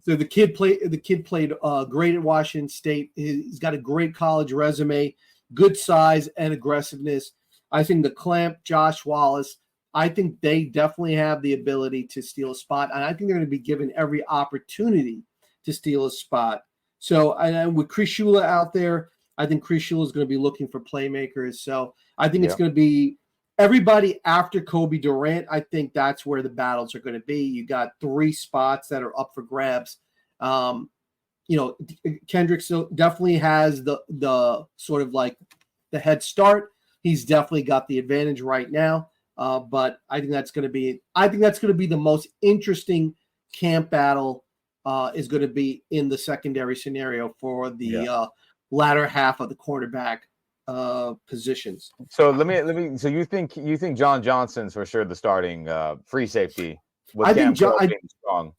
the kid played great at Washington State. He's got a great college resume, good size and aggressiveness. I think the Clamp, Josh Wallace, I think they definitely have the ability to steal a spot, and I think they're going to be given every opportunity to steal a spot. So, and with Chris Shula out there, I think Chris Shula is going to be looking for playmakers. So I think it's going to be everybody after Kobe Durant. I think that's where the battles are going to be. You got 3 spots that are up for grabs. Kendricks definitely has the sort of like the head start. He's definitely got the advantage right now. But I think that's going to be the most interesting camp battle. Is going to be in the secondary scenario for the latter half of the quarterback positions. So let me. So you think John Johnson's for sure the starting free safety? I think strong.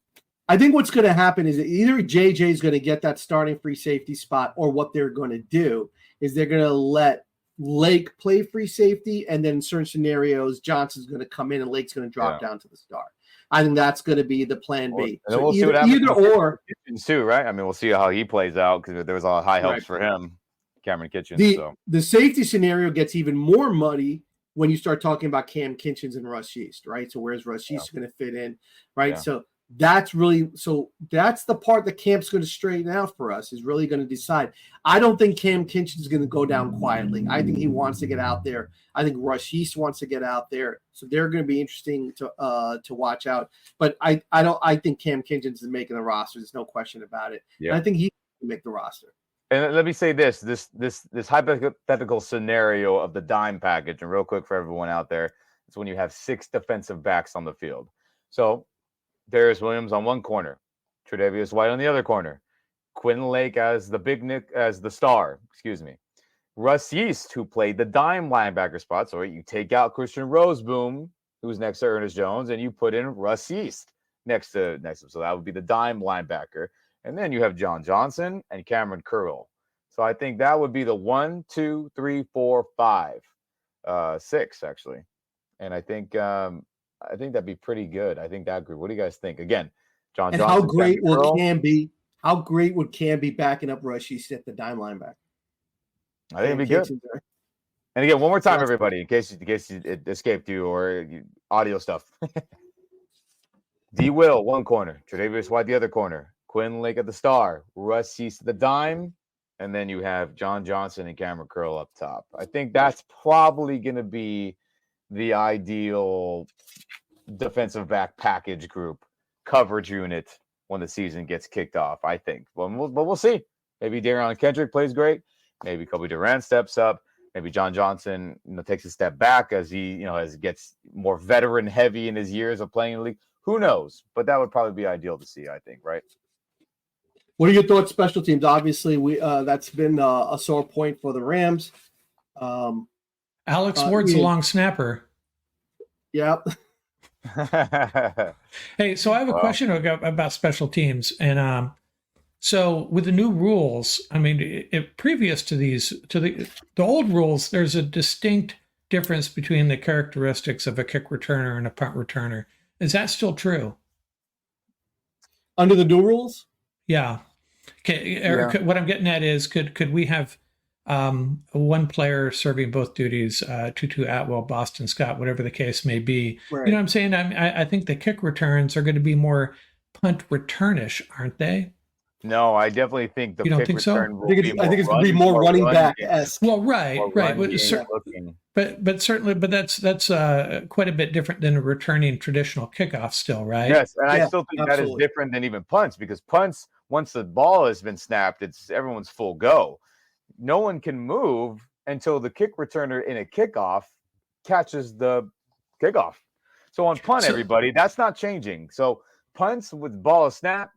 I think what's going to happen is either JJ is going to get that starting free safety spot, or what they're going to do is they're going to let Lake play free safety, and then in certain scenarios, Johnson's going to come in and Lake's going to drop down to the start. I think that's going to be the plan B. And so we'll see what happens either or too, right? I mean, we'll see how he plays out because there was a lot of high hopes for him, Cameron Kitchens. The safety scenario gets even more muddy when you start talking about Cam Kitchens and Russ Yeast, right? So where's Russ Yeast going to fit in, right? Yeah. That's the part that Camp's going to straighten out for us, is really going to decide. I don't think Cam Kitchens is going to go down quietly. I think he wants to get out there. I think Russ Yeast wants to get out there. So they're going to be interesting to watch out. But I think Cam Kitchens is making the roster. There's no question about it. Yeah. And I think he can make the roster. And let me say this hypothetical scenario of the dime package, and real quick for everyone out there, it's when you have 6 defensive backs on the field. So Darius Williams on one corner, Tre'Davious White on the other corner, Quinn Lake as the star, Russ Yeast, who played the dime linebacker spot. So you take out Christian Roseboom, who's next to Ernest Jones, and you put in Russ Yeast next to him. So that would be the dime linebacker. And then you have John Johnson and Cameron Curl. So I think that would be the 1, 2, 3, 4, 5, 6 actually. And I think that'd be pretty good. I think that group. What do you guys think? Again, John Johnson. How great will Cam be? How great would Cam be backing up Russ Yeast at the dime linebacker? I think it'd be good. And again, one more time, everybody, in case it escaped you or audio stuff. D. Will, one corner. Tre'Davious White, the other corner. Quinn Lake at the star. Russ Yeast at the dime. And then you have John Johnson and Cameron Curl up top. I think that's probably going to be the ideal defensive back package group coverage unit when the season gets kicked off, I think. But we'll see. Maybe Darion Kendrick plays great. Maybe Kobe Durant steps up. Maybe John Johnson, takes a step back as he, as gets more veteran heavy in his years of playing in the league. Who knows? But that would probably be ideal to see, I think, right? What are your thoughts, special teams? Obviously, that's been a sore point for the Rams. Alex Ward's a long snapper. Yeah. Hey, so I have a question about special teams, and so with the new rules, I mean, previous to the old rules, there's a distinct difference between the characteristics of a kick returner and a punt returner. Is that still true? Under the new rules? Yeah. What I'm getting at is, could we have one player serving both duties, Tutu Atwell, Boston Scott, whatever the case may be? Right. You know what I'm saying? I think the kick returns are going to be more punt returnish, aren't they? No, I definitely think the kick return will be more. I think it's going to be more running back-esque. Well, right. But certainly, that's quite a bit different than a returning traditional kickoff still, right? Yes, and I still think that is different than even punts, because punts, once the ball has been snapped, it's everyone's full go. No one can move until the kick returner in a kickoff catches the kickoff. So on punt, everybody, that's not changing. So punts with ball snap,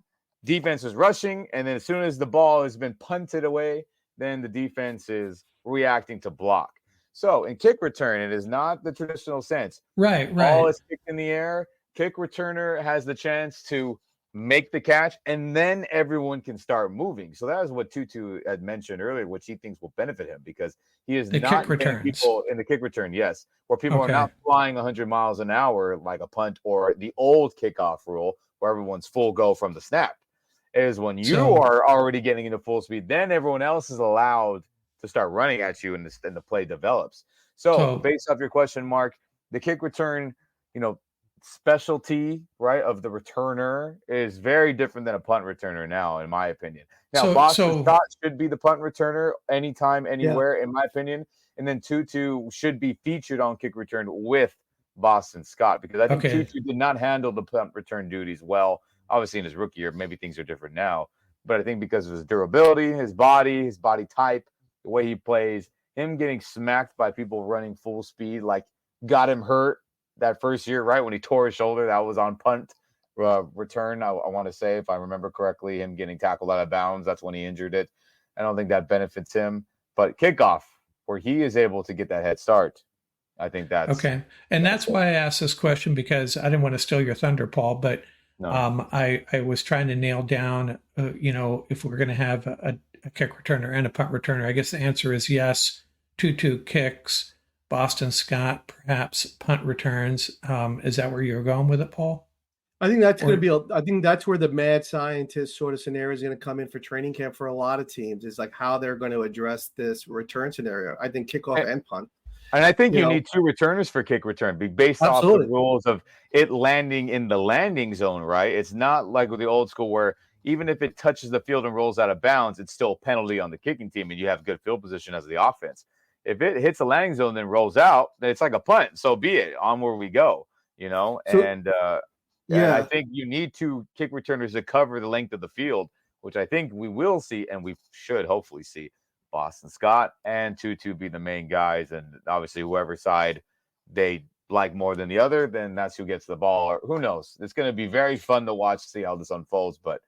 defense is rushing, and then as soon as the ball has been punted away, then the defense is reacting to block. So in kick return, it is not the traditional sense. Right. Ball is kicked in the air. Kick returner has the chance to make the catch, and then everyone can start moving. So that is what Tutu had mentioned earlier, which he thinks will benefit him, because he is not getting people in the kick return, where people are not flying 100 miles an hour like a punt or the old kickoff rule where everyone's full go from the snap. Is when you are already getting into full speed, then everyone else is allowed to start running at you, and the play develops. So based off your question, Mark, the kick return, specialty, right, of the returner is very different than a punt returner now, in my opinion. Now, Boston Scott should be the punt returner anytime, anywhere, in my opinion. And then Tutu should be featured on kick return with Boston Scott, because I think Tutu did not handle the punt return duties well. Obviously, in his rookie year, maybe things are different now. But I think because of his durability, his body type, the way he plays, him getting smacked by people running full speed, got him hurt that first year, right? When he tore his shoulder, that was on punt return. I want to say, if I remember correctly, him getting tackled out of bounds, that's when he injured it. I don't think that benefits him. But kickoff, where he is able to get that head start, I think that's... Okay. And that's why I asked this question, because I didn't want to steal your thunder, Paul, but... No. I was trying to nail down, if we're going to have a kick returner and a punt returner. I guess the answer is yes. Tutu kicks, Boston Scott, perhaps punt returns. Is that where you're going with it, Paul? I think that's going to be. I think that's where the mad scientist sort of scenario is going to come in for training camp for a lot of teams. Is like how they're going to address this return scenario. I think kickoff and punt. And I think you need two returners for kick return, based off the rules of it landing in the landing zone, right? It's not like with the old school where even if it touches the field and rolls out of bounds, it's still a penalty on the kicking team, and you have good field position as the offense. If it hits the landing zone and then rolls out, then it's like a punt. So be it. On where we go, And I think you need two kick returners to cover the length of the field, which I think we will see, and we should hopefully see Boston Scott and Tutu be the main guys, and obviously whoever side they like more than the other, then that's who gets the ball. Or who knows? It's going to be very fun to watch, see how this unfolds. But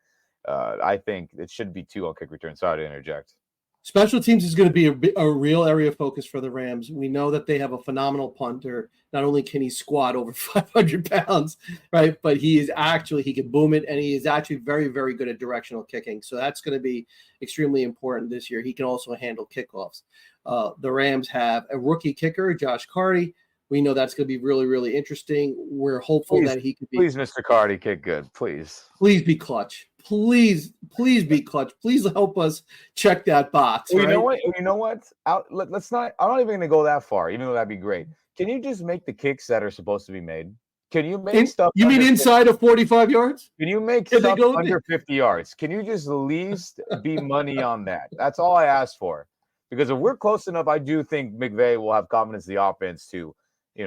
I think it should be two on kick return. Sorry to interject. Special teams is going to be a real area of focus for the Rams. We know that they have a phenomenal punter. Not only can he squat over 500 pounds, right, but he can boom it, and he is actually very, very good at directional kicking. So that's going to be extremely important this year. He can also handle kickoffs. The Rams have a rookie kicker, Josh Carty. We know that's going to be really, really interesting. We're hopeful that he could be. Please, Mr. Carty, kick good. Please be clutch. Please be clutch. Please help us check that box. Well, right? You know what? Let's not. I'm not even going to go that far, even though that'd be great. Can you just make the kicks that are supposed to be made? Can you make stuff? You mean inside of 45 yards? Can you make stuff under 50 yards? Can you just at least be money on that? That's all I ask for. Because if we're close enough, I do think McVay will have confidence in the offense to,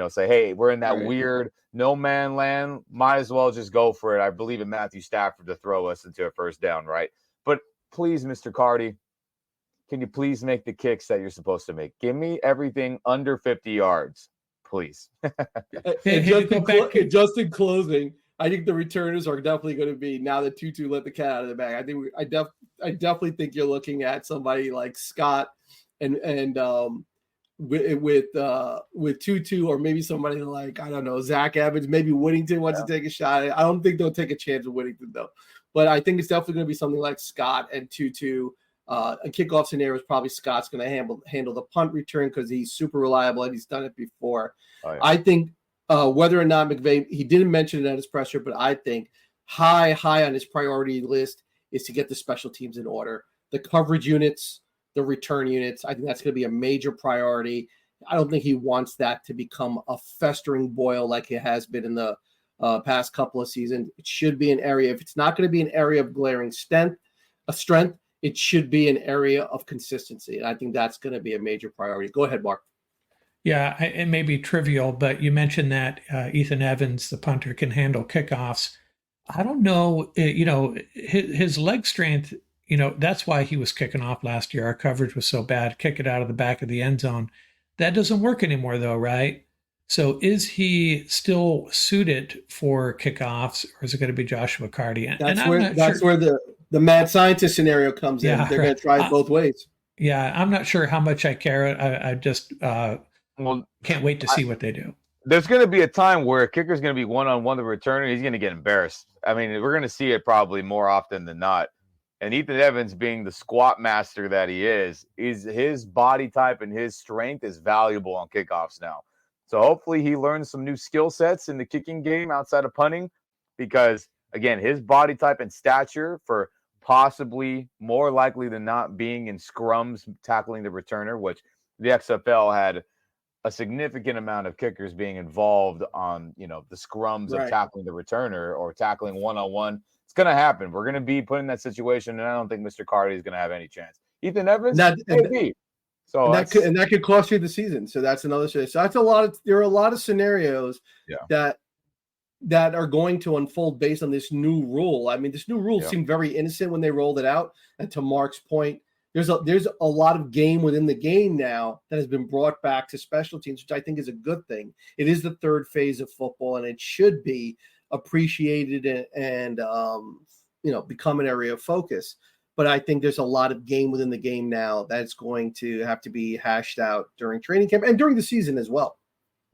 say, hey, we're in that weird no man land. Might as well just go for it. I believe in Matthew Stafford to throw us into a first down, right? But please, Mr. Carty, can you please make the kicks that you're supposed to make? Give me everything under 50 yards, please. And just in closing, I think the returners are definitely going to be, now that Tutu let the cat out of the bag, I definitely think you're looking at somebody like Scott and with Tutu, or maybe somebody like, I don't know, Zach Evans, maybe Whittington wants to take a shot. I don't think they'll take a chance with Whittington though, but I think it's definitely going to be something like Scott and Tutu. A kickoff scenario is probably Scott's going to handle the punt return because he's super reliable and he's done it before. Oh, yeah. I think whether or not McVay, he didn't mention it at his presser, but I think high on his priority list is to get the special teams in order. The coverage units, the return units, I think that's going to be a major priority. I don't think he wants that to become a festering boil like it has been in the past couple of seasons. It should be an area, if it's not going to be an area of glaring strength, it should be an area of consistency. And I think that's going to be a major priority. Go ahead, Mark. Yeah, it may be trivial, but you mentioned that Ethan Evans, the punter, can handle kickoffs. I don't know, his leg strength, that's why he was kicking off last year. Our coverage was so bad, kick it out of the back of the end zone. That doesn't work anymore though, right? So is he still suited for kickoffs, or is it going to be Joshua Carty? That's where the mad scientist scenario comes in. They're going to try it both ways. Yeah, I'm not sure how much I care. I just can't wait to see what they do. There's going to be a time where a kicker's going to be one-on-one the returner. He's going to get embarrassed. I mean, we're going to see it probably more often than not. And Ethan Evans, being the squat master that he is his body type and his strength is valuable on kickoffs now. So hopefully he learns some new skill sets in the kicking game outside of punting, because, again, his body type and stature for possibly more likely than not being in scrums tackling the returner, which the XFL had a significant amount of kickers being involved on, the scrums of tackling the returner or tackling one-on-one. It's going to happen. We're going to be put in that situation, and I don't think Mr. Carty is going to have any chance. Ethan Evans, maybe. So that could cost you the season. So that's another. So that's there are a lot of scenarios that are going to unfold based on this new rule. I mean, this new rule seemed very innocent when they rolled it out. And to Mark's point, there's a lot of game within the game now that has been brought back to special teams, which I think is a good thing. It is the third phase of football, and it should be appreciated and become an area of focus. But I think there's a lot of game within the game now that's going to have to be hashed out during training camp and during the season as well.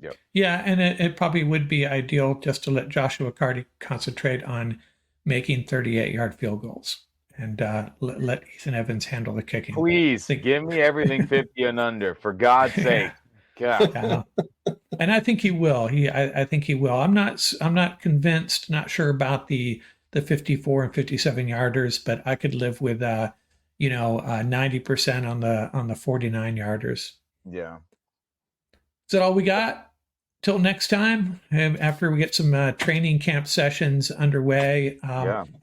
Yep. Yeah, and it probably would be ideal just to let Joshua Carty concentrate on making 38-yard field goals and let Ethan Evans handle the kicking. Please give me everything 50 and under, for God's sake. God. And I think he will. I think he will. I'm not convinced. Not sure about the 54 and 57 yarders, but I could live with 90% on the 49 yarders. Yeah. Is that all we got? Till next time, after we get some training camp sessions underway.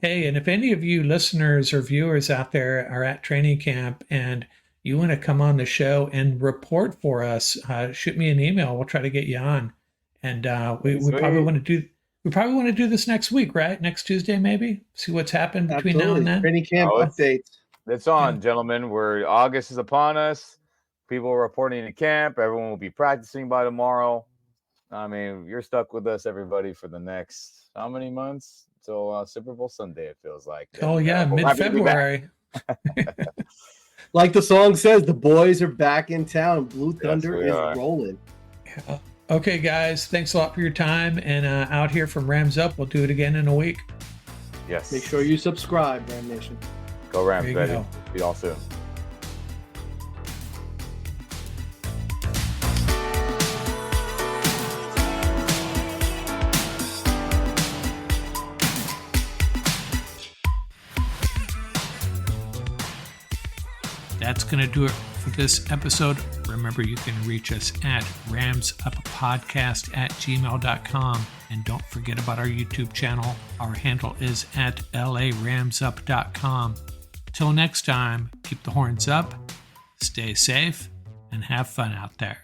Hey, and if any of you listeners or viewers out there are at training camp and you want to come on the show and report for us, shoot me an email. We'll try to get you on. And we probably want to do this next week, right? Next Tuesday, maybe. See what's happened between now and then. Training camp updates. It's on, gentlemen. August is upon us. People are reporting to camp. Everyone will be practicing by tomorrow. I mean, you're stuck with us, everybody, for the next how many months? Till Super Bowl Sunday, it feels like. Oh, yeah, mid-February. Like the song says, the boys are back in town. Blue Thunder is rolling. Yeah. Okay, guys, thanks a lot for your time. And out here from Rams Up, we'll do it again in a week. Yes. Make sure you subscribe, Ram Nation. Go Rams, baby. See y'all soon. That's going to do it for this episode. Remember, you can reach us at ramsuppodcast@gmail.com. And don't forget about our YouTube channel. Our handle is at laramsup.com. Till next time, keep the horns up, stay safe, and have fun out there.